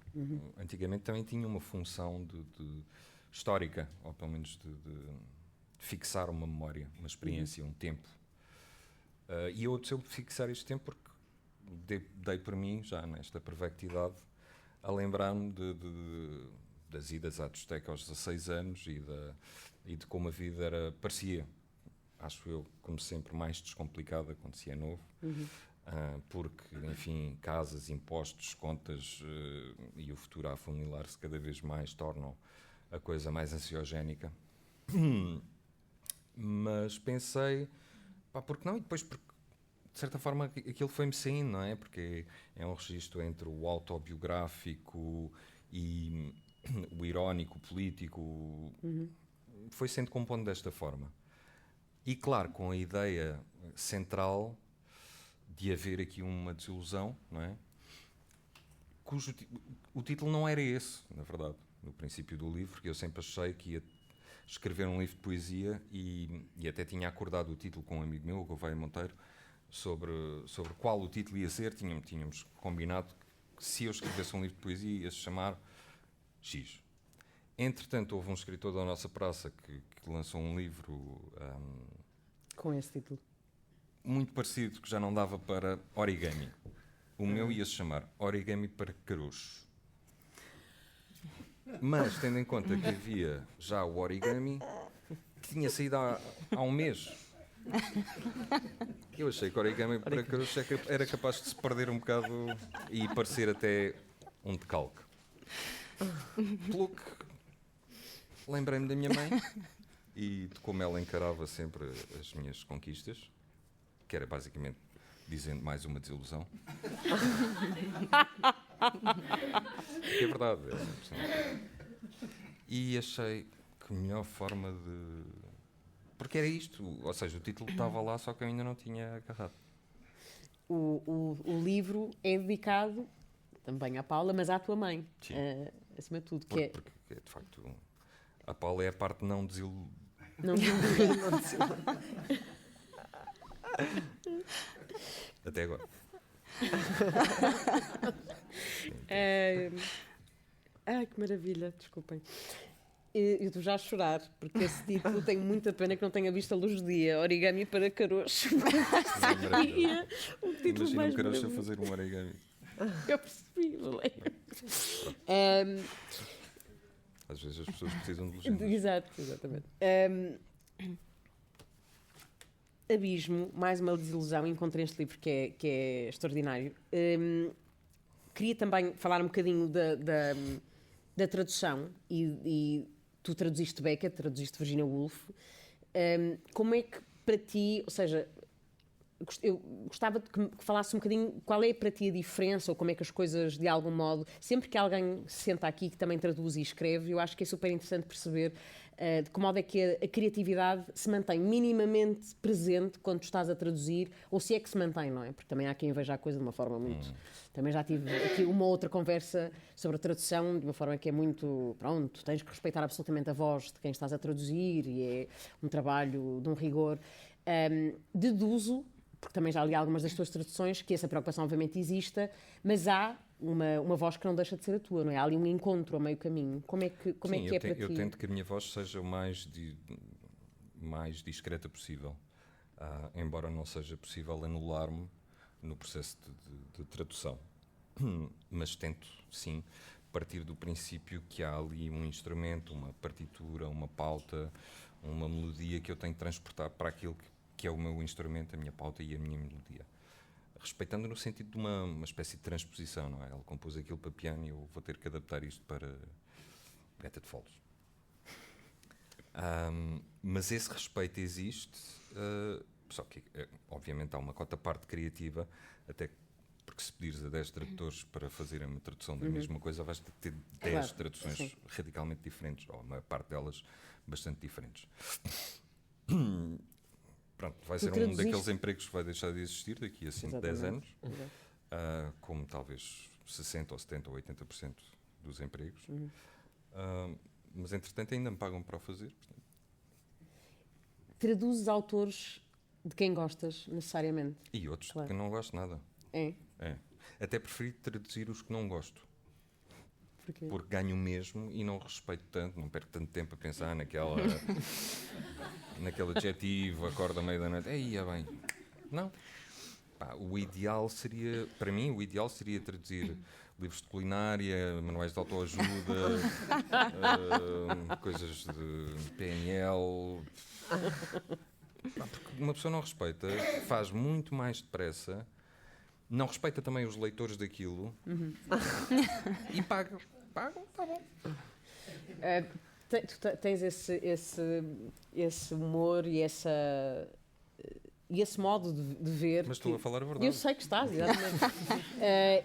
antigamente também tinha uma função de histórica, ou pelo menos de fixar uma memória, uma experiência, um tempo. E eu apeteceu fixar este tempo porque dei por mim, já nesta perfecta idade, a lembrar-me das idas à discoteca aos 16 anos e de como a vida parecia, acho eu, como sempre, mais descomplicada quando se é novo, porque, enfim, casas, impostos, contas e o futuro a afunilar-se cada vez mais tornam a coisa mais ansiogénica. Mas pensei, porque não? E depois, porque, de certa forma, aquilo foi-me saindo, não é? Porque é um registro entre o autobiográfico e o irónico, o político. Foi sendo compondo desta forma. E, claro, com a ideia central de haver aqui uma desilusão, não é? O título não era esse, na verdade, no princípio do livro, porque eu sempre achei que ia escrever um livro de poesia e até tinha acordado o título com um amigo meu, o Gouveia Monteiro, sobre qual o título ia ser. Tínhamos combinado que se eu escrevesse um livro de poesia ia se chamar X. Entretanto, houve um escritor da nossa praça que lançou um livro Com esse título. muito parecido, que já não dava para origami. O meu ia se chamar Origami para Caroços. Mas, tendo em conta que havia já o origami, que tinha saído há um mês, eu achei que origami para caroços era capaz de se perder um bocado e parecer até um decalque. Pelo que lembrei-me da minha mãe e de como ela encarava sempre as minhas conquistas, que era basicamente dizendo mais uma desilusão. Que é verdade. E achei que a melhor forma de... Porque era isto, ou seja, o título estava lá, só que eu ainda não tinha agarrado. O livro é dedicado também à Paula, mas à tua mãe, acima de tudo. Porque, de facto, a Paula é a parte não desiludido. Até agora. Ai, que maravilha, desculpem. Eu estou já a chorar, porque esse título tenho muita pena que não tenha visto a luz do dia. Origami para caroços. Imagina mais um caroço a fazer um origami. Eu percebi, Às vezes as pessoas precisam de legendas. Exatamente. Abismo, mais uma desilusão, encontrei este livro que é extraordinário. Queria também falar um bocadinho da tradução e tu traduziste Beckett, traduziste Virginia Woolf. Como é que para ti, ou seja, eu gostava de que falasse um bocadinho qual é para ti a diferença ou como é que as coisas, de algum modo, sempre que alguém se senta aqui que também traduz e escreve, eu acho que é super interessante perceber de que modo é que a criatividade se mantém minimamente presente quando tu estás a traduzir, ou se é que se mantém, não é? Porque também há quem veja a coisa de uma forma muito... Também já tive aqui uma outra conversa sobre a tradução, de uma forma que é muito... Pronto, tens que respeitar absolutamente a voz de quem estás a traduzir e é um trabalho de um rigor. Deduzo, porque também já li algumas das tuas traduções, que essa preocupação obviamente exista, mas há uma voz que não deixa de ser a tua, não é? Há ali um encontro a meio caminho. Como é que é para ti? Eu tento que a minha voz seja o mais discreta possível, embora não seja possível anular-me no processo de tradução. Mas tento, sim, partir do princípio que há ali um instrumento, uma partitura, uma pauta, uma melodia que eu tenho que transportar para aquilo que é o meu instrumento, a minha pauta e a minha melodia. respeitando no sentido de uma espécie de transposição, não é? Ela compôs aquilo para piano e eu vou ter que adaptar isto para Greta de Foles. Mas esse respeito existe, só que obviamente há uma cota parte criativa, até porque se pedires a 10 tradutores para fazerem uma tradução da mesma coisa, vais ter 10 traduções sim. radicalmente diferentes, ou a maior parte delas bastante diferentes. Pronto, vai ser um daqueles empregos que vai deixar de existir daqui a 5, 10 anos, como talvez 60% ou 70% ou 80% dos empregos. Mas entretanto ainda me pagam para o fazer. Portanto. Traduzes autores de quem gostas, necessariamente? E outros Claro. que não gosto nada. É? Até preferi traduzir os que não gosto. Porquê? Porque ganho mesmo e não respeito tanto, não perco tanto tempo a pensar naquele adjetivo, acordo à meia da noite. Ia bem. Não. O ideal seria, para mim, traduzir livros de culinária, manuais de autoajuda, coisas de PNL. Porque uma pessoa não respeita, faz muito mais depressa, não respeita também os leitores daquilo e pagam, tá bom. Tu tens esse humor e esse modo de ver. Mas estou a falar a verdade. Eu sei que estás, exatamente.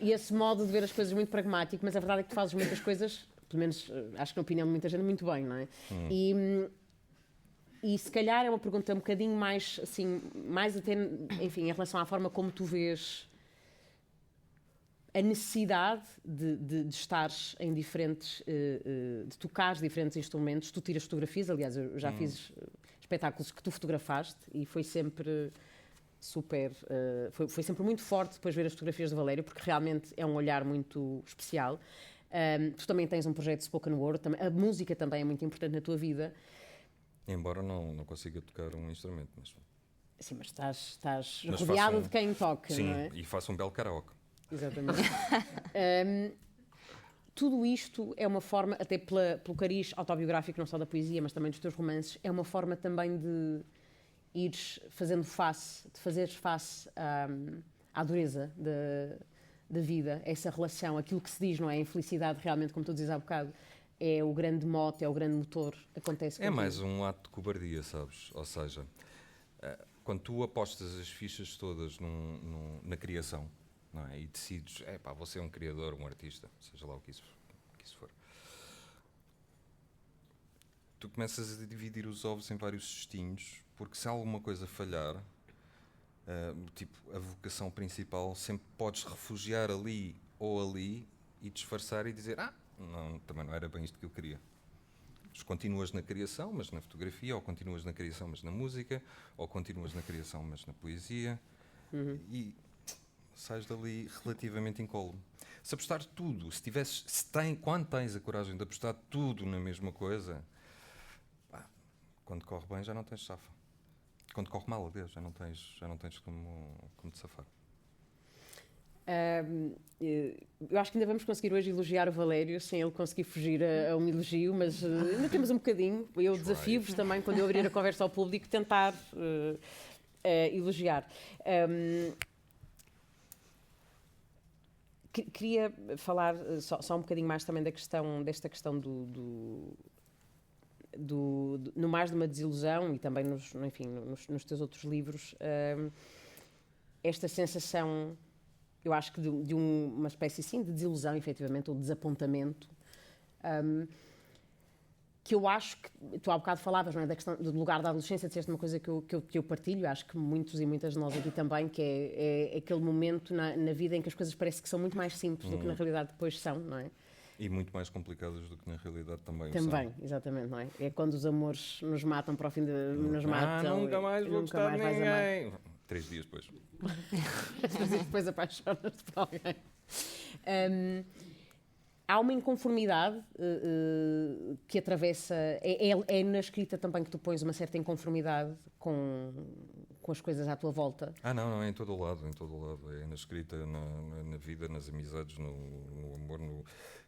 E esse modo de ver as coisas muito pragmático, mas a verdade é que tu fazes muitas coisas, pelo menos acho que na opinião de muita gente, muito bem, não é? E se calhar é uma pergunta um bocadinho mais, assim, mais até, enfim, em relação à forma como tu vês a necessidade de estares em diferentes, de tocares diferentes instrumentos. Tu tiras fotografias, aliás, eu já fiz espetáculos que tu fotografaste e foi sempre super, foi sempre muito forte depois ver as fotografias do Valério, porque realmente é um olhar muito especial. Tu também tens um projeto de spoken word, a música também é muito importante na tua vida. Embora não consiga tocar um instrumento. Mas... Sim, mas estás rodeado de quem toca, sim, não é? E faço um belo karaoke. Exatamente. Tudo isto é uma forma, até pelo cariz autobiográfico, não só da poesia, mas também dos teus romances, é uma forma também de ires fazendo face, de fazeres face à dureza da vida, essa relação, aquilo que se diz, não é? A infelicidade, realmente, como tu dizes há bocado, é o grande mote, é o grande motor, acontece É contigo. mais um ato de cobardia, sabes? Ou seja, quando tu apostas as fichas todas na criação, não é? E decides, vou ser um criador, um artista, seja lá o que isso for. Tu começas a dividir os ovos em vários cestinhos, porque se alguma coisa falhar, tipo a vocação principal, sempre podes refugiar ali ou ali e disfarçar e dizer, não, também não era bem isto que eu queria. Continuas na criação, mas na fotografia, ou continuas na criação, mas na música, ou continuas na criação, mas na poesia, e sais dali relativamente incólume. Se apostar tudo, quando tens a coragem de apostar tudo na mesma coisa, quando corre bem já não tens safa. Quando corre mal, aliás, já não tens como te safar. Eu acho que ainda vamos conseguir hoje elogiar o Valério sem ele conseguir fugir a um elogio, mas ainda temos um bocadinho. Eu desafio-vos também, quando eu abrir a conversa ao público, tentar elogiar. Queria falar só um bocadinho mais também desta questão no Mais de uma Desilusão e também nos teus outros livros, esta sensação, eu acho que de uma espécie assim, de desilusão, efetivamente, ou de desapontamento, que eu acho que tu há bocado falavas, não é, da questão do lugar da adolescência, disseste uma coisa que eu partilho, acho que muitos e muitas de nós aqui também, que é aquele momento na vida em que as coisas parecem que são muito mais simples do que na realidade depois são, não é? E muito mais complicadas do que na realidade também. Também, exatamente, não é? É quando os amores nos matam para o fim de... nos matam. Nunca mais vou gostar de vais ninguém. 3 dias depois. 3 dias depois apaixonas-te por alguém. Há uma inconformidade que atravessa... É na escrita também que tu pões uma certa inconformidade com as coisas à tua volta. Não, é em todo o lado. É na escrita, na vida, nas amizades, no amor,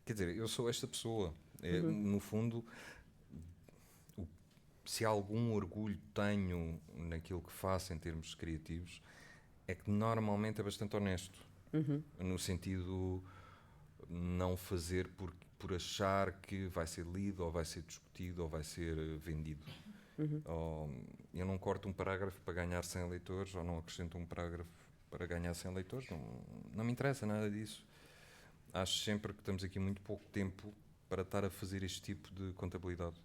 Quer dizer, eu sou esta pessoa. No fundo, se algum orgulho tenho naquilo que faço em termos criativos, é que normalmente é bastante honesto, no sentido não fazer por achar que vai ser lido, ou vai ser discutido, ou vai ser vendido. Eu não corto um parágrafo para ganhar 100 leitores, ou não acrescento um parágrafo para ganhar 100 leitores, não me interessa nada disso. Acho sempre que estamos aqui muito pouco tempo para estar a fazer este tipo de contabilidade.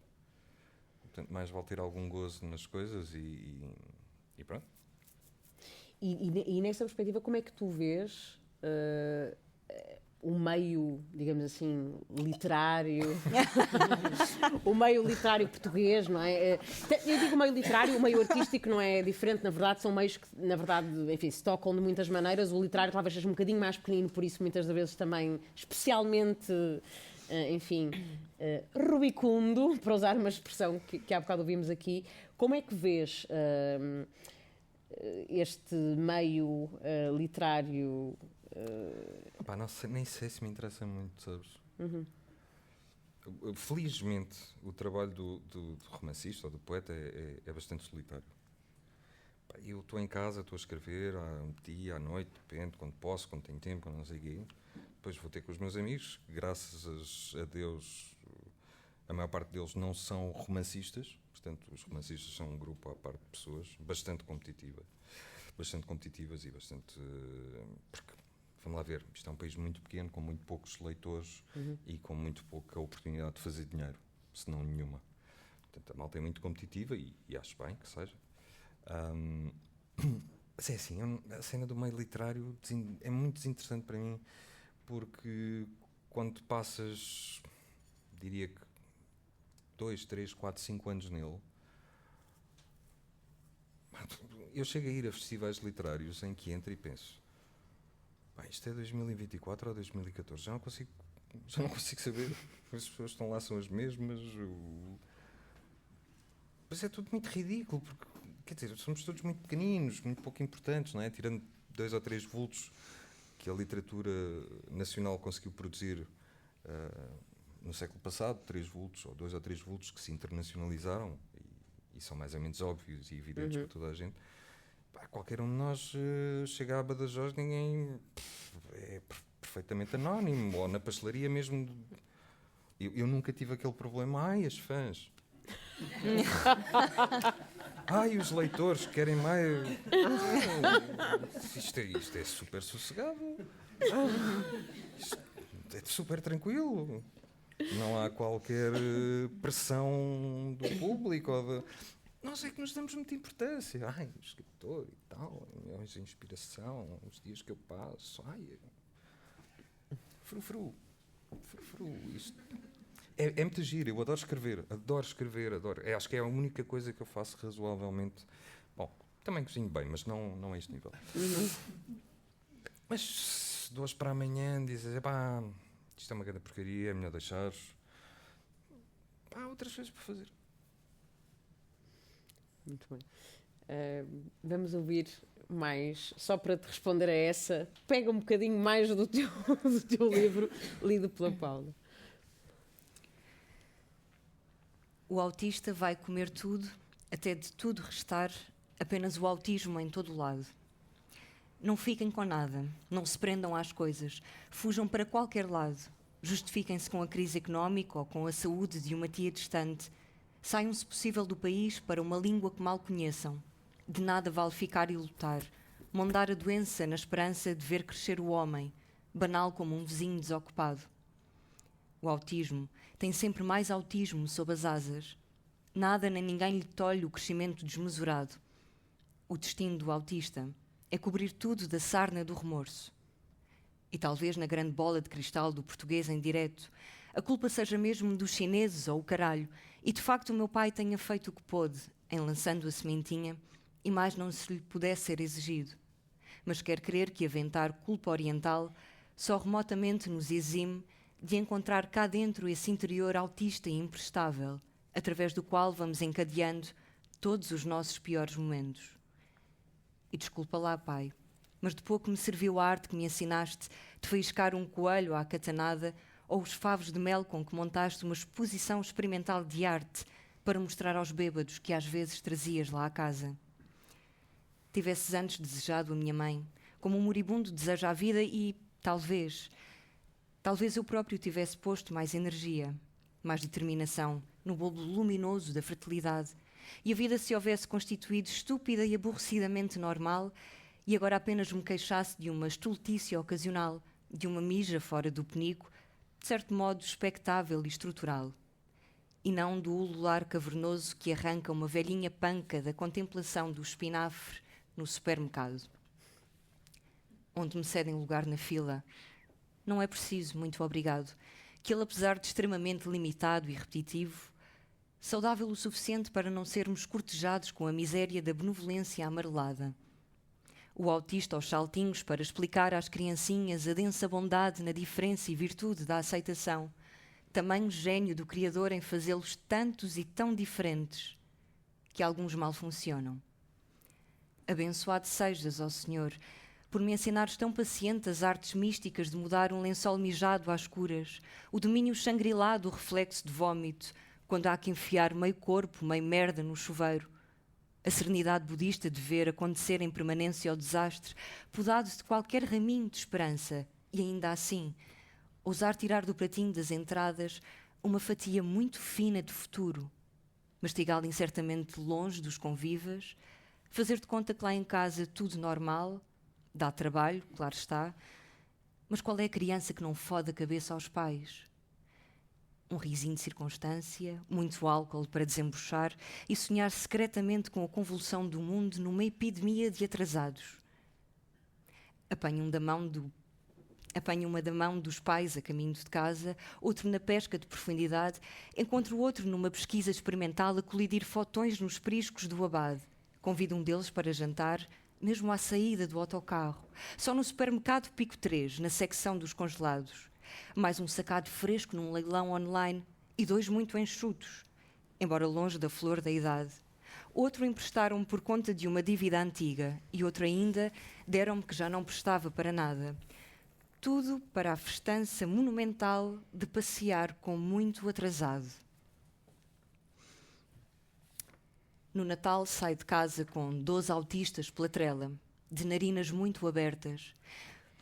Portanto, mais vale ter algum gozo nas coisas e pronto. E nessa perspectiva, como é que tu vês o meio, digamos assim, literário, o meio literário português, não é? Eu digo meio literário, o meio artístico não é diferente, na verdade, são meios que, na verdade, enfim, se tocam de muitas maneiras. O literário talvez seja um bocadinho mais pequenino, por isso muitas das vezes também, especialmente, enfim, rubicundo, para usar uma expressão que há bocado ouvimos aqui. Como é que vês este meio literário? Não sei, nem sei se me interessa muito, sabes? Felizmente, o trabalho do romancista ou do poeta é bastante solitário. Eu estou em casa, estou a escrever à dia, à noite, depende, quando posso, quando tenho tempo, não sei o quê. Depois vou ter com os meus amigos, que, graças a Deus, a maior parte deles não são romancistas. Portanto, os romancistas são um grupo à parte de pessoas bastante competitivas e bastante... Porque, vamos lá ver, isto é um país muito pequeno, com muito poucos leitores e com muito pouca oportunidade de fazer dinheiro, se não nenhuma. Portanto, a malta é muito competitiva e acho bem que seja. Mas é assim, a cena do meio literário é muito desinteressante para mim, porque quando passas, diria que 2, 3, 4, 5 anos nele, eu chego a ir a festivais literários em que entro e penso, isto é 2024 ou 2014, já não consigo saber. As pessoas que estão lá são as mesmas. Mas é tudo muito ridículo, porque, quer dizer, somos todos muito pequeninos, muito pouco importantes, não é? Tirando 2 ou 3 vultos que a literatura nacional conseguiu produzir no século passado, 3 vultos, ou 2 ou 3 vultos que se internacionalizaram e são mais ou menos óbvios e evidentes para toda a gente. Qualquer um de nós chega à Badajoz, ninguém é perfeitamente anónimo, ou na pastelaria mesmo. Eu nunca tive aquele problema. As fãs. Os leitores querem mais. Isto é super sossegado. Isto é super tranquilo. Não há qualquer pressão do público ou nós é que nos damos muita importância. O escritor e tal, a inspiração, os dias que eu passo. Frufru. Isto é muito giro. Eu adoro escrever. Acho que é a única coisa que eu faço razoavelmente. Bom, também cozinho bem, mas não a este nível. Mas de hoje para amanhã dizes, isto é uma grande porcaria, é melhor deixar. Há outras coisas para fazer. Muito bem. Vamos ouvir mais, só para te responder a essa, pega um bocadinho mais do teu livro, lido pela Paula. O autista vai comer tudo, até de tudo restar apenas o autismo em todo o lado. Não fiquem com nada, não se prendam às coisas, fujam para qualquer lado, justifiquem-se com a crise económica ou com a saúde de uma tia distante. Saiam, se possível, do país para uma língua que mal conheçam. De nada vale ficar e lutar, mondar a doença na esperança de ver crescer o homem, banal como um vizinho desocupado. O autismo tem sempre mais autismo sob as asas. Nada nem ninguém lhe tolhe o crescimento desmesurado. O destino do autista é cobrir tudo da sarna do remorso. E talvez na grande bola de cristal do português em direto, a culpa seja mesmo dos chineses ou o caralho, e de facto o meu pai tenha feito o que pôde, em lançando a sementinha, e mais não se lhe pudesse ser exigido. Mas quer crer que aventar culpa oriental só remotamente nos exime de encontrar cá dentro esse interior autista e imprestável, através do qual vamos encadeando todos os nossos piores momentos. E desculpa lá, pai, mas de pouco me serviu a arte que me ensinaste de faiscar um coelho à catanada ou os favos de mel com que montaste uma exposição experimental de arte para mostrar aos bêbados que às vezes trazias lá à casa. tivesses antes desejado a minha mãe, como um moribundo deseja a vida e, talvez eu próprio tivesse posto mais energia, mais determinação no bolo luminoso da fertilidade e a vida se houvesse constituído estúpida e aborrecidamente normal e agora apenas me queixasse de uma estultícia ocasional, de uma mija fora do penico, de certo modo expectável e estrutural, e não do ulular cavernoso que arranca uma velhinha panca da contemplação do espinafre no supermercado, onde me cedem lugar na fila. Não é preciso, muito obrigado, que ele, apesar de extremamente limitado e repetitivo, saudável o suficiente para não sermos cortejados com a miséria da benevolência amarelada. O autista aos saltinhos para explicar às criancinhas a densa bondade na diferença e virtude da aceitação, tamanho gênio do Criador em fazê-los tantos e tão diferentes que alguns mal funcionam. Abençoado sejas, ó Senhor, por me ensinares tão paciente as artes místicas de mudar um lençol mijado às escuras, o domínio Shangri-La do reflexo de vômito, quando há que enfiar meio corpo, meio merda no chuveiro, a serenidade budista de ver acontecer em permanência o desastre, podado de qualquer raminho de esperança, e ainda assim, ousar tirar do pratinho das entradas uma fatia muito fina de futuro, mastigá-lo incertamente longe dos convivas, fazer de conta que lá em casa tudo normal, dá trabalho, claro está, mas qual é a criança que não fode a cabeça aos pais? Um risinho de circunstância, muito álcool para desembuchar e sonhar secretamente com a convulsão do mundo numa epidemia de atrasados. Apanho uma da mão dos pais a caminho de casa, outro na pesca de profundidade, encontro outro numa pesquisa experimental a colidir fotões nos priscos do abade. Convido um deles para jantar, mesmo à saída do autocarro, só no supermercado Pico 3, na secção dos congelados. Mais um sacado fresco num leilão online e 2 muito enxutos, embora longe da flor da idade. Outro emprestaram-me por conta de uma dívida antiga e outro ainda deram-me que já não prestava para nada. Tudo para a festança monumental de passear com muito atrasado. No Natal saio de casa com 12 autistas pela trela, de narinas muito abertas.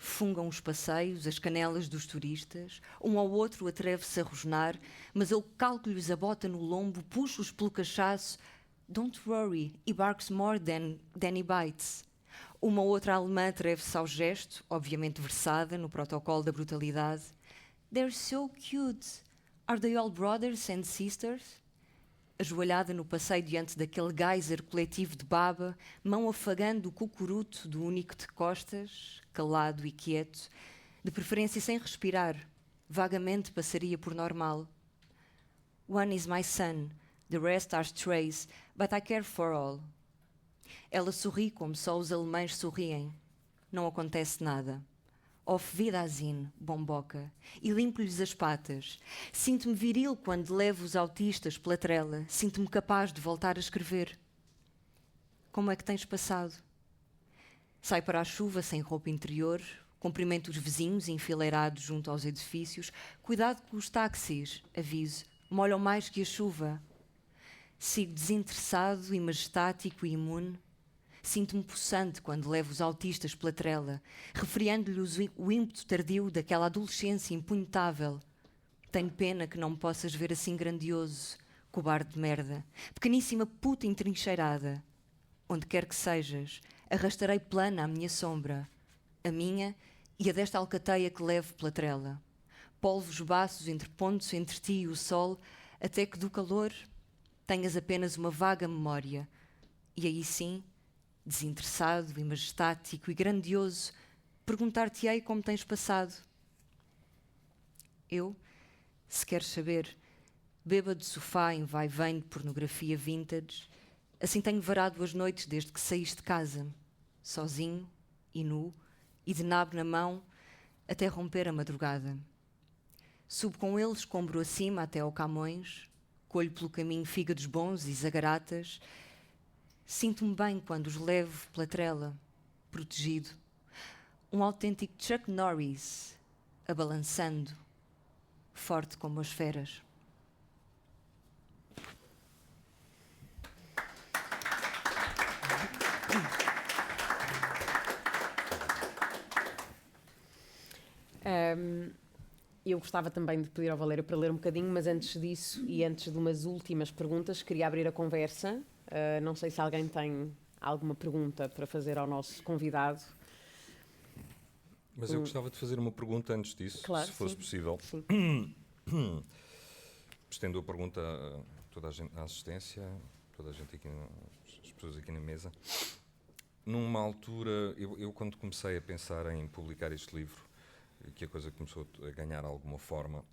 Fungam os passeios, as canelas dos turistas, um ao outro atreve-se a rosnar, mas eu calco-lhes a bota no lombo, puxo-os pelo cachaço. Don't worry, he barks more than he bites. Uma outra alemã atreve-se ao gesto, obviamente versada no protocolo da brutalidade. They're so cute. Are they all brothers and sisters? Ajoelhada no passeio diante daquele geyser coletivo de baba, mão afagando o cucuruto do único de costas, calado e quieto, de preferência sem respirar, vagamente passaria por normal. One is my son, the rest are strays, but I care for all. Ela sorri como só os alemães sorriem. Não acontece nada. Auf Wiedersehen, bomboca, e limpo-lhes as patas. Sinto-me viril quando levo os autistas pela trela. Sinto-me capaz de voltar a escrever. Como é que tens passado? Saio para a chuva sem roupa interior, cumprimento os vizinhos enfileirados junto aos edifícios. Cuidado com os táxis, aviso, molham mais que a chuva. Sigo desinteressado e majestático e imune. Sinto-me possante quando levo os autistas pela trela, refriando-lhes o ímpeto tardio daquela adolescência impunhetável. Tenho pena que não me possas ver assim grandioso, cobarde de merda, pequeníssima puta entrincheirada. Onde quer que sejas, arrastarei plana a minha sombra, a minha e a desta alcateia que levo pela trela. Polvo os baços interpondo-se entre ti e o sol, até que do calor tenhas apenas uma vaga memória. E aí sim, desinteressado e majestático e grandioso, perguntar-te-ei como tens passado. Eu, se queres saber, bêbado de sofá em vai-vem de pornografia vintage, assim tenho varado as noites desde que saíste de casa, sozinho e nu, e de nabo na mão, até romper a madrugada. Subo com ele escombro acima até ao Camões, colho pelo caminho fígados bons e zagaratas. Sinto-me bem quando os levo pela trela, protegido. Um autêntico Chuck Norris, abalançando, forte como as feras. Eu gostava também de pedir ao Valério para ler um bocadinho, mas antes disso e antes de umas últimas perguntas, queria abrir a conversa. Não sei se alguém tem alguma pergunta para fazer ao nosso convidado. Mas eu gostava de fazer uma pergunta antes disso, Claro, se fosse sim. possível. Sim. Estendo a pergunta a toda a gente na assistência, toda a gente aqui, as pessoas aqui na mesa. Numa altura, eu quando comecei a pensar em publicar este livro, que a coisa começou a ganhar alguma forma,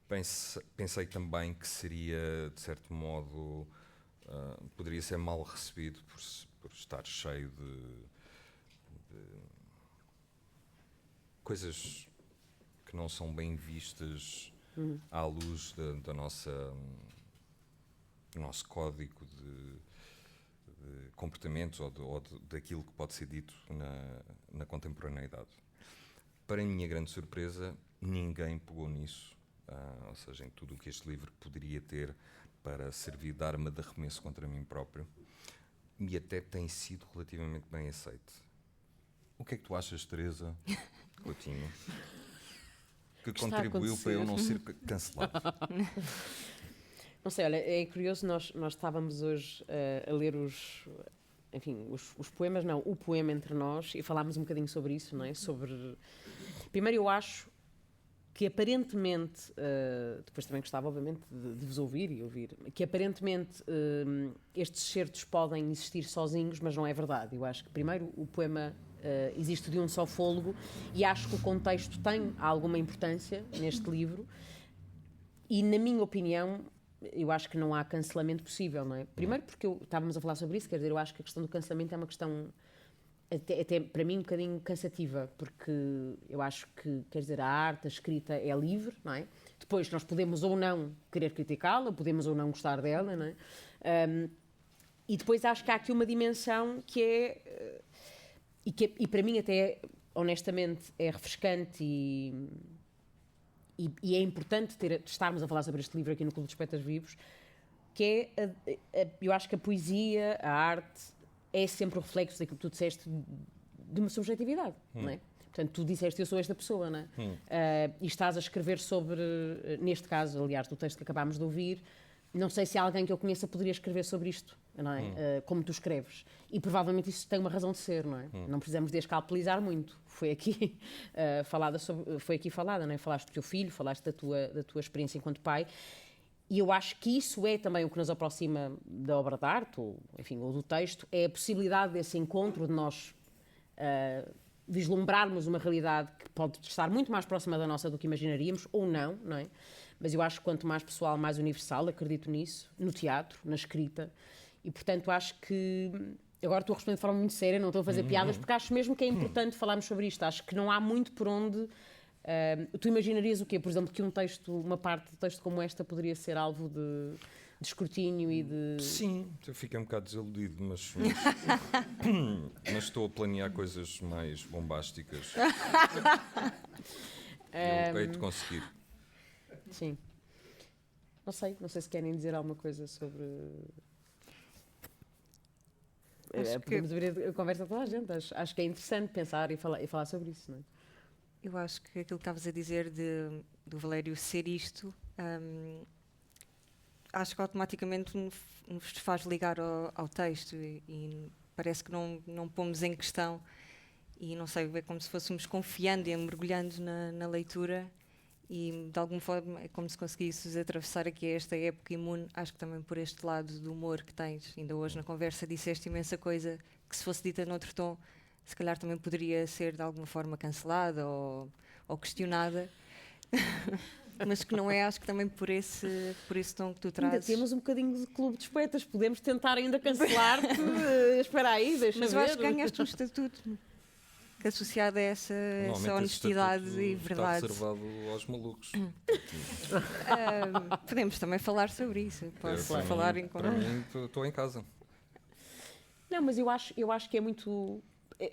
pensei também que seria, de certo modo, poderia ser mal recebido por estar cheio de coisas que não são bem vistas à luz do nosso código de comportamentos ou daquilo que pode ser dito na contemporaneidade. Para a minha grande surpresa, ninguém pegou nisso, ou seja, em tudo o que este livro poderia ter para servir de arma de arremesso contra mim próprio, e até tem sido relativamente bem aceito. O que é que tu achas, Teresa Coutinho, que contribuiu para eu não ser cancelado? Não sei, olha, é curioso, nós estávamos hoje a ler os poemas, não, o poema Entre Nós, e falámos um bocadinho sobre isso, não é? Primeiro, eu acho que aparentemente, depois também gostava, obviamente, de vos ouvir e ouvir, que aparentemente estes certos podem existir sozinhos, mas não é verdade. Eu acho que, primeiro, o poema existe de um só fôlego, e acho que o contexto tem alguma importância neste livro, e, na minha opinião, eu acho que não há cancelamento possível, não é? Primeiro porque estávamos a falar sobre isso, quer dizer, eu acho que a questão do cancelamento é uma questão até para mim um bocadinho cansativa, porque eu acho que, quer dizer, a arte, a escrita é livre, não é? Depois nós podemos ou não querer criticá-la, podemos ou não gostar dela, não é? E depois acho que há aqui uma dimensão que é e para mim até honestamente é refrescante e é importante estarmos a falar sobre este livro aqui no Clube dos Poetas Vivos, que é, eu acho que a poesia, a arte, é sempre o reflexo daquilo que tu disseste de uma subjetividade, não é? Portanto, tu disseste, eu sou esta pessoa, não é? E estás a escrever sobre, neste caso, aliás, do texto que acabámos de ouvir, não sei se alguém que eu conheça poderia escrever sobre isto, não é? Como tu escreves. E provavelmente isso tem uma razão de ser, não é? Não precisamos de escalpelizar muito. Foi aqui falada, não é? Falaste do teu filho, falaste da tua experiência enquanto pai. E eu acho que isso é também o que nos aproxima da obra de arte, ou do texto, é a possibilidade desse encontro, de nós vislumbrarmos uma realidade que pode estar muito mais próxima da nossa do que imaginaríamos, ou não, não é? Mas eu acho que quanto mais pessoal, mais universal, acredito nisso, no teatro, na escrita, e portanto acho que, agora estou a responder de forma muito séria, não estou a fazer piadas, porque acho mesmo que é importante falarmos sobre isto, acho que não há muito por onde... tu imaginarias o quê? Por exemplo, que uma parte do texto como esta poderia ser alvo de escrutínio e de... Sim, eu fiquei um bocado desiludido, mas estou a planear coisas mais bombásticas. Eu hei de conseguir. Sim. Não sei se querem dizer alguma coisa sobre... Podemos abrir a conversa a toda a gente. Acho que é interessante pensar e falar sobre isso, não é? Eu acho que aquilo que estavas a dizer do Valério ser isto, acho que automaticamente nos faz ligar ao texto e parece que não pomos em questão e não sei, é como se fôssemos confiando e mergulhando na leitura e de alguma forma é como se conseguisses atravessar aqui esta época imune, acho que também por este lado do humor que tens. Ainda hoje na conversa disseste imensa coisa que se fosse dita noutro tom se calhar também poderia ser de alguma forma cancelada ou questionada, mas que não é, acho que também por esse tom que tu trazes. Ainda temos um bocadinho de Clube dos Poetas, podemos tentar ainda cancelar-te. Espera aí, deixa mas ver. eu acho que ganhaste um estatuto que associado a essa honestidade e verdade. Está reservado aos malucos. Podemos também falar sobre isso. Posso falar em para mim, estou em casa. Não, mas eu acho que é muito...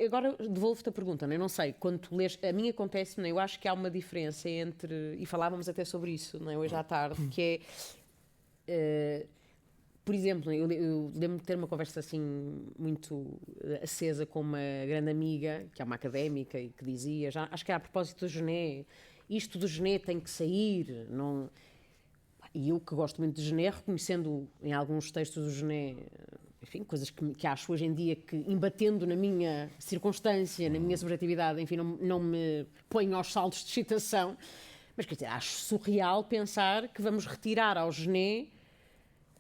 Agora devolvo-te a pergunta, não é? Não sei, quando tu lês, a mim acontece, não é? Eu acho que há uma diferença entre, e falávamos até sobre isso, não é? Hoje à tarde, que é por exemplo, eu lembro de ter uma conversa assim muito acesa com uma grande amiga, que é uma académica, e que dizia, já, acho que era a propósito do Gené, isto do Gené tem que sair, não... E eu que gosto muito de Gené, reconhecendo em alguns textos do Gené, enfim, coisas que acho hoje em dia que, embatendo na minha circunstância, na minha subjetividade, enfim, não me ponho aos saltos de excitação, mas quer dizer, acho surreal pensar que vamos retirar ao Gené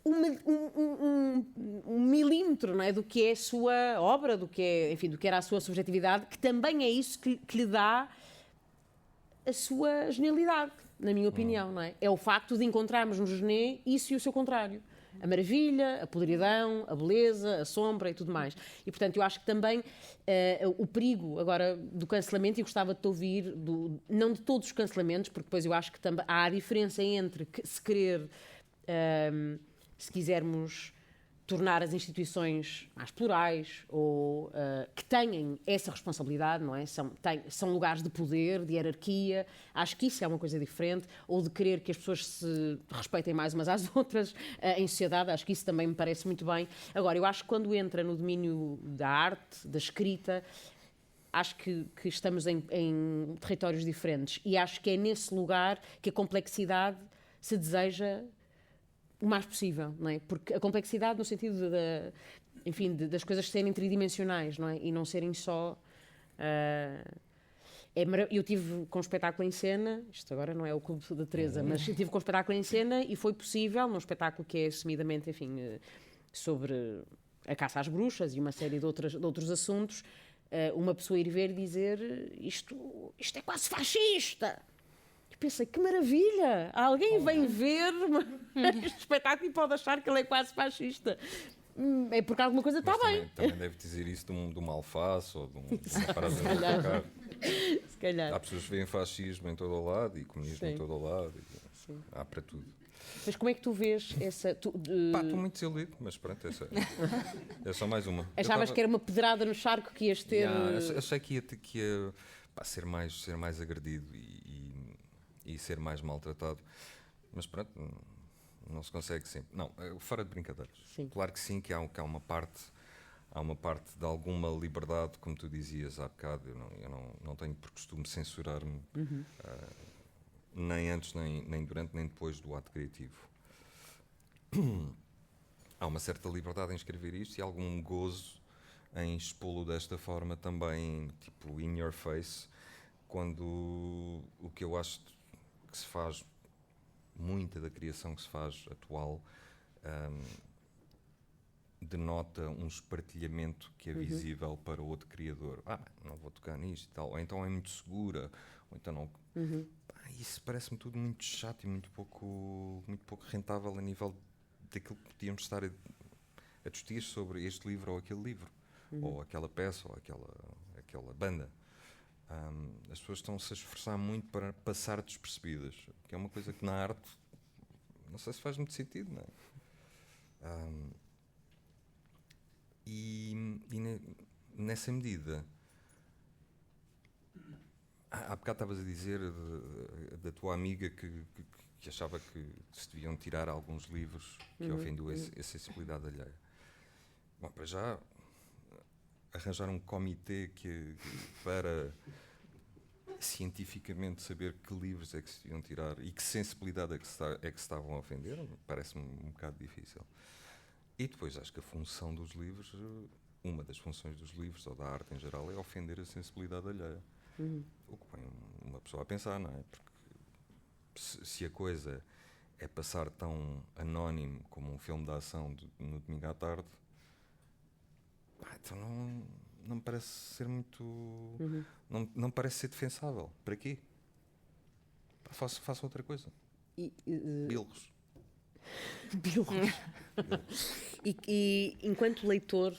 um milímetro, não é, do que é a sua obra, do que é, enfim, do que era a sua subjetividade, que também é isso que lhe dá a sua genialidade, na minha opinião, não é? É o facto de encontrarmos no Gené isso e o seu contrário. A maravilha, a podridão, a beleza, a sombra e tudo mais. E, portanto, eu acho que também o perigo, agora, do cancelamento, e gostava de te ouvir, não de todos os cancelamentos, porque depois eu acho que também há a diferença entre se querer, se quisermos tornar as instituições mais plurais ou que tenham essa responsabilidade, não é? São lugares de poder, de hierarquia. Acho que isso é uma coisa diferente. Ou de querer que as pessoas se respeitem mais umas às outras em sociedade. Acho que isso também me parece muito bem. Agora, eu acho que quando entra no domínio da arte, da escrita, acho que estamos em territórios diferentes. E acho que é nesse lugar que a complexidade se deseja o mais possível, não é? Porque a complexidade no sentido enfim, das coisas serem tridimensionais, não é? E não serem só... eu tive com um espetáculo em cena, isto agora não é o Clube da Teresa, mas eu tive com um espetáculo em cena e foi possível, num espetáculo que é assumidamente, enfim, sobre a caça às bruxas e uma série de outros assuntos, uma pessoa ir ver e dizer isto é quase fascista. Pensei, que maravilha! Alguém vem ver este espetáculo e pode achar que ele é quase fascista. É porque alguma coisa está bem. Também deve dizer isso de uma alface ou de uma parada de autocarro. Se calhar. Há pessoas que veem fascismo em todo o lado e comunismo em todo o lado. Há para tudo. Mas como é que tu vês essa... Estou muito desiludido, mas pronto, é só mais uma. Achavas que era uma pedrada no charco que ias ter... Achei que ia ser mais agredido e ser mais maltratado, mas pronto, não se consegue sempre. Não, fora de brincadeiras. Sim. Claro que sim, que há uma parte de alguma liberdade, como tu dizias há bocado. Eu não tenho por costume censurar-me, nem antes, nem durante, nem depois do ato criativo. Há uma certa liberdade em escrever isto e algum gozo em expô-lo desta forma também, tipo, in your face, quando o que eu acho que se faz, muita da criação que se faz atual, denota um espartilhamento que é visível para outro criador. Não vou tocar nisto e tal. Ou então é muito segura, ou então não... Isso parece-me tudo muito chato e muito pouco rentável a nível daquilo que podíamos estar a discutir sobre este livro ou aquele livro, ou aquela peça, ou aquela banda. As pessoas estão-se a esforçar muito para passar despercebidas, que é uma coisa que na arte não sei se faz muito sentido, não é? Nessa medida, há bocado estavas a dizer da tua amiga que achava que se deviam tirar alguns livros que ofendem a sensibilidade alheia. Bom, para já arranjar um comitê para cientificamente saber que livros é que se deviam tirar e que sensibilidade é que se estavam a ofender, parece-me um bocado difícil. E depois acho que a função dos livros, uma das funções dos livros ou da arte em geral, é ofender a sensibilidade alheia. O que põe uma pessoa a pensar, não é? Porque se a coisa é passar tão anónimo como um filme de ação no domingo à tarde, então não me parece ser muito... Não parece ser defensável. Para quê? Faça outra coisa. Bilros. E enquanto leitor,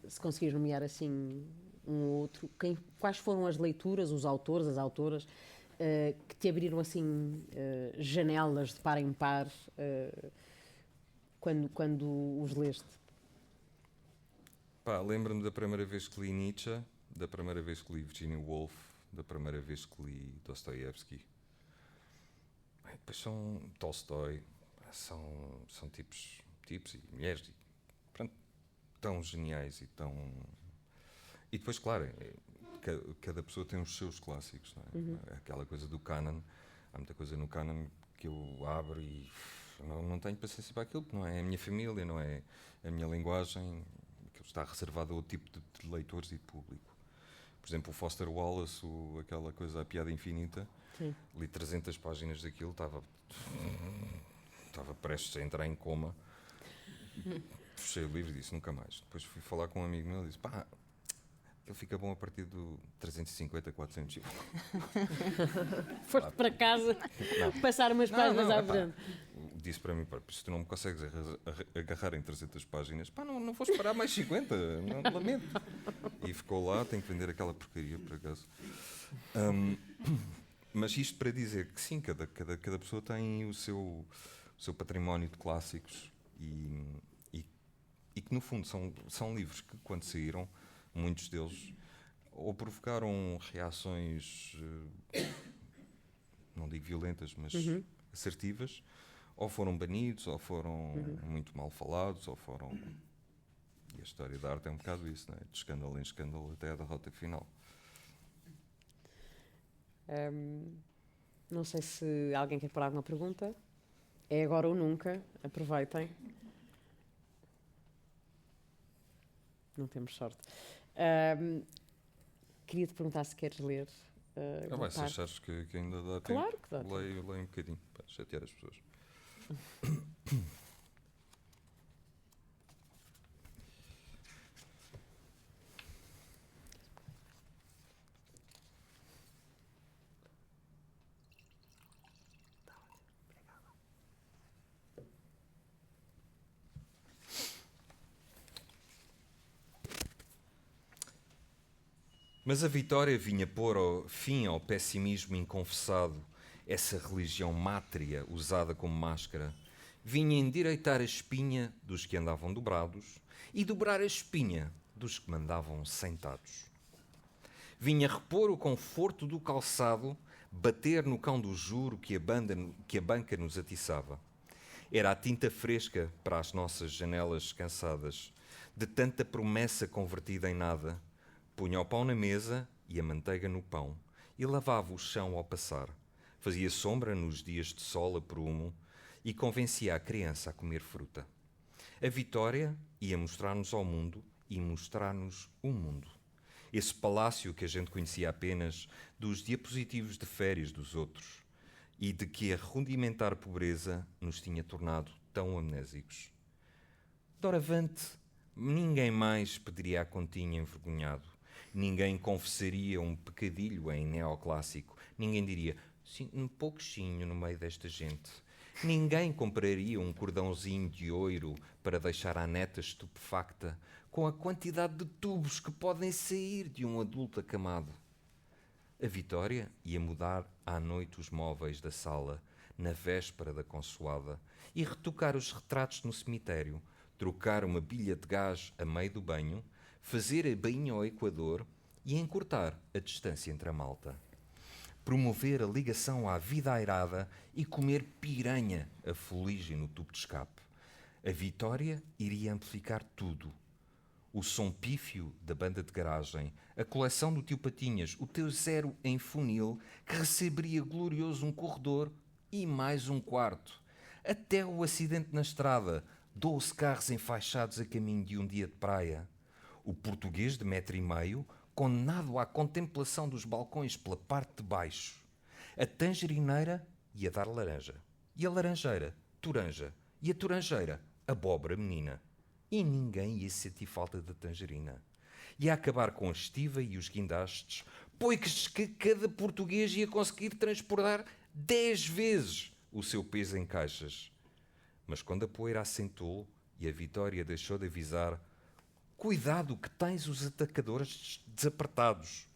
se conseguires nomear assim um ou outro, quais foram as leituras, os autores, as autoras que te abriram assim janelas de par em par quando os leste? Lembro-me da primeira vez que li Nietzsche, da primeira vez que li Virginia Woolf, da primeira vez que li Dostoiévski. Depois são Tolstói, são tipos tipos e mulheres, pronto, tão geniais e tão... E depois, claro, cada pessoa tem os seus clássicos, não é? Aquela coisa do canon, há muita coisa no canon que eu abro e não tenho paciência para aquilo, porque não é a minha família, não é a minha linguagem, aquilo está reservado a outro tipo de leitores e de público. Por exemplo, o Foster Wallace, aquela coisa, A Piada Infinita, Sim. li 300 páginas daquilo, estava prestes a entrar em coma, fechei o livro e disse nunca mais. Depois fui falar com um amigo meu e disse, pá, aquilo fica bom a partir do 350, 400. Foste para casa passar umas páginas à frente. Disse para mim, se tu não me consegues agarrar em 300 páginas, pá, não vou esperar mais 50, não lamento. E ficou lá, tenho que vender aquela porcaria, por acaso. Mas isto para dizer que sim, cada pessoa tem o seu património de clássicos e que no fundo são livros que quando saíram, muitos deles ou provocaram reações, não digo violentas, mas assertivas, ou foram banidos, ou foram muito mal falados, ou foram... E a história da arte é um bocado isso, não é? De escândalo em escândalo até a derrota final. Não sei se alguém quer pôr alguma pergunta. É agora ou nunca. Aproveitem. Não temos sorte. Queria-te perguntar se queres ler. Se achares que ainda dá tempo, claro que dá tempo. Leio um bocadinho para chatear as pessoas. Mas a Vitória vinha pôr fim ao pessimismo inconfessado, essa religião mátria usada como máscara. Vinha endireitar a espinha dos que andavam dobrados e dobrar a espinha dos que mandavam sentados. Vinha repor o conforto do calçado, bater no cão do juro que a banca nos atiçava. Era a tinta fresca para as nossas janelas cansadas, de tanta promessa convertida em nada. Punha o pão na mesa e a manteiga no pão, e lavava o chão ao passar. Fazia sombra nos dias de sol a prumo e convencia a criança a comer fruta. A Vitória ia mostrar-nos ao mundo e mostrar-nos o mundo. Esse palácio que a gente conhecia apenas dos diapositivos de férias dos outros e de que a rudimentar pobreza nos tinha tornado tão amnésicos. Doravante, ninguém mais pediria a continha envergonhado. Ninguém confessaria um pecadilho em neoclássico. Ninguém diria, um pouquinho no meio desta gente. Ninguém compraria um cordãozinho de ouro para deixar a neta estupefacta com a quantidade de tubos que podem sair de um adulto acamado. A Vitória ia mudar à noite os móveis da sala, na véspera da consoada, e retocar os retratos no cemitério, trocar uma bilha de gás a meio do banho, fazer a bainha ao Equador e encurtar a distância entre a malta. Promover a ligação à vida airada e comer piranha a fuligem no tubo de escape. A Vitória iria amplificar tudo. O som pífio da banda de garagem, a coleção do tio Patinhas, o teu zero em funil, que receberia glorioso um corredor e mais um quarto. Até o acidente na estrada, 12 carros enfaixados a caminho de um dia de praia. O português de 1,5 m, condenado à contemplação dos balcões pela parte de baixo. A tangerineira ia dar laranja. E a laranjeira, toranja. E a toranjeira, abóbora menina. E ninguém ia sentir falta da tangerina. Ia acabar com a estiva e os guindastes, pois que cada português ia conseguir transportar 10 vezes o seu peso em caixas. Mas quando a poeira assentou e a Vitória deixou de avisar, cuidado que tens os atacadores desapertados.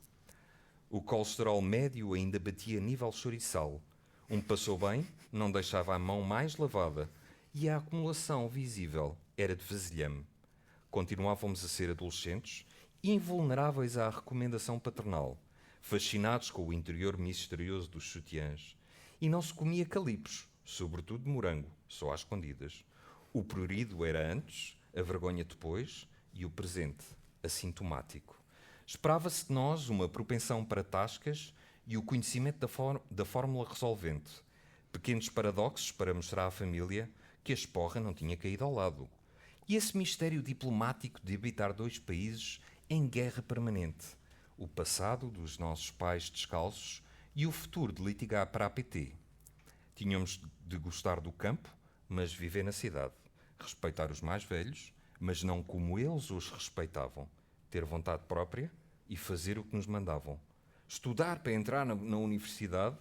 O colesterol médio ainda batia nível chouriçal. Um passou bem, não deixava a mão mais lavada, e a acumulação visível era de vasilhame. Continuávamos a ser adolescentes, invulneráveis à recomendação paternal, fascinados com o interior misterioso dos sutiãs. E não se comia calipos, sobretudo de morango, só às escondidas. O prurido era antes, a vergonha depois e o presente, assintomático. Esperava-se de nós uma propensão para tascas e o conhecimento da fórmula resolvente. Pequenos paradoxos para mostrar à família que a esporra não tinha caído ao lado. E esse mistério diplomático de habitar dois países em guerra permanente. O passado dos nossos pais descalços e o futuro de litigar para a PT. Tínhamos de gostar do campo, mas viver na cidade. Respeitar os mais velhos, mas não como eles os respeitavam. Ter vontade própria e fazer o que nos mandavam. Estudar para entrar na universidade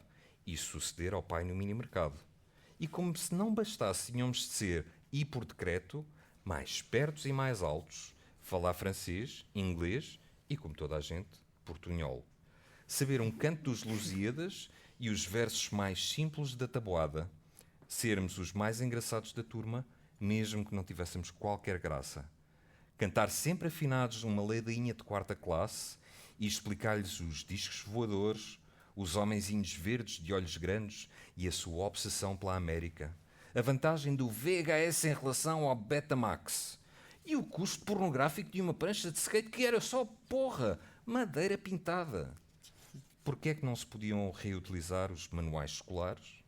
e suceder ao pai no mini-mercado. E como se não bastasse, tínhamos de ser, e por decreto, mais espertos e mais altos, falar francês, inglês e, como toda a gente, portunhol. Saber um canto dos Lusíadas e os versos mais simples da tabuada. Sermos os mais engraçados da turma, mesmo que não tivéssemos qualquer graça. Cantar sempre afinados uma ladainha de quarta classe e explicar-lhes os discos voadores, os homenzinhos verdes de olhos grandes e a sua obsessão pela América. A vantagem do VHS em relação ao Betamax. E o custo pornográfico de uma prancha de skate que era só, madeira pintada. Porquê é que não se podiam reutilizar os manuais escolares?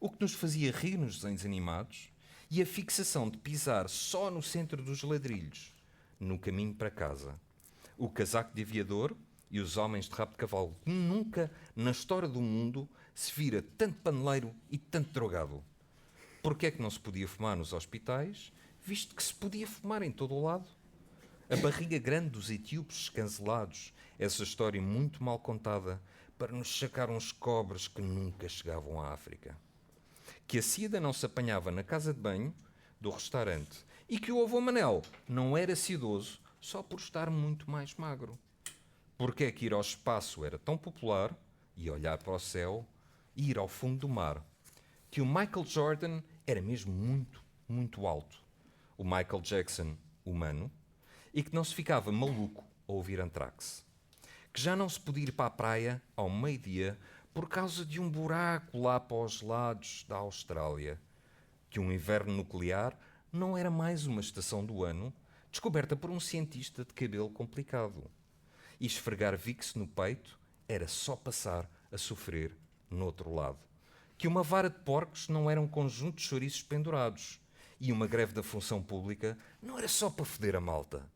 O que nos fazia rir nos desenhos animados? E a fixação de pisar só no centro dos ladrilhos, no caminho para casa. O casaco de aviador e os homens de rabo de cavalo. Nunca na história do mundo se vira tanto paneleiro e tanto drogado. Porquê é que não se podia fumar nos hospitais, visto que se podia fumar em todo o lado? A barriga grande dos etíopes escancelados, essa história muito mal contada, para nos sacar uns cobres que nunca chegavam à África. Que a Cida não se apanhava na casa de banho do restaurante e que o avô Manel não era cidoso só por estar muito mais magro. Porque é que ir ao espaço era tão popular, e olhar para o céu, e ir ao fundo do mar, que o Michael Jordan era mesmo muito, muito alto, o Michael Jackson humano, e que não se ficava maluco a ouvir Anthrax. Que já não se podia ir para a praia ao meio-dia por causa de um buraco lá para os lados da Austrália. Que um inverno nuclear não era mais uma estação do ano descoberta por um cientista de cabelo complicado. E esfregar Vicks no peito era só passar a sofrer no outro lado. Que uma vara de porcos não era um conjunto de chouriços pendurados. E uma greve da função pública não era só para foder a malta.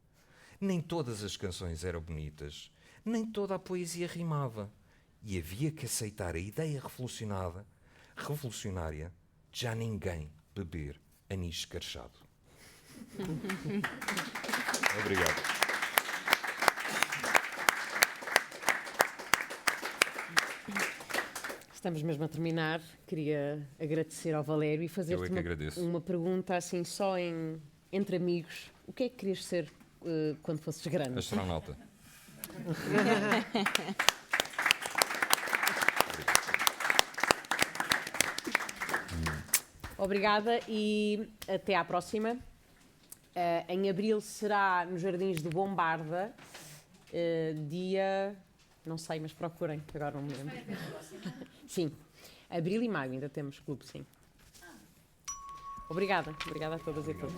Nem todas as canções eram bonitas. Nem toda a poesia rimava. E havia que aceitar a ideia revolucionária de já ninguém beber anis escarchado. Obrigado. Estamos mesmo a terminar. Queria agradecer ao Valério e fazer-te uma pergunta assim só entre amigos. O que é que querias ser quando fosses grande? Astronauta. Obrigada e até à próxima. Em abril será nos Jardins de Bombarda, dia... Não sei, mas procurem, agora não me lembro. Sim, abril e maio ainda temos clube, sim. Obrigada a todas e todos.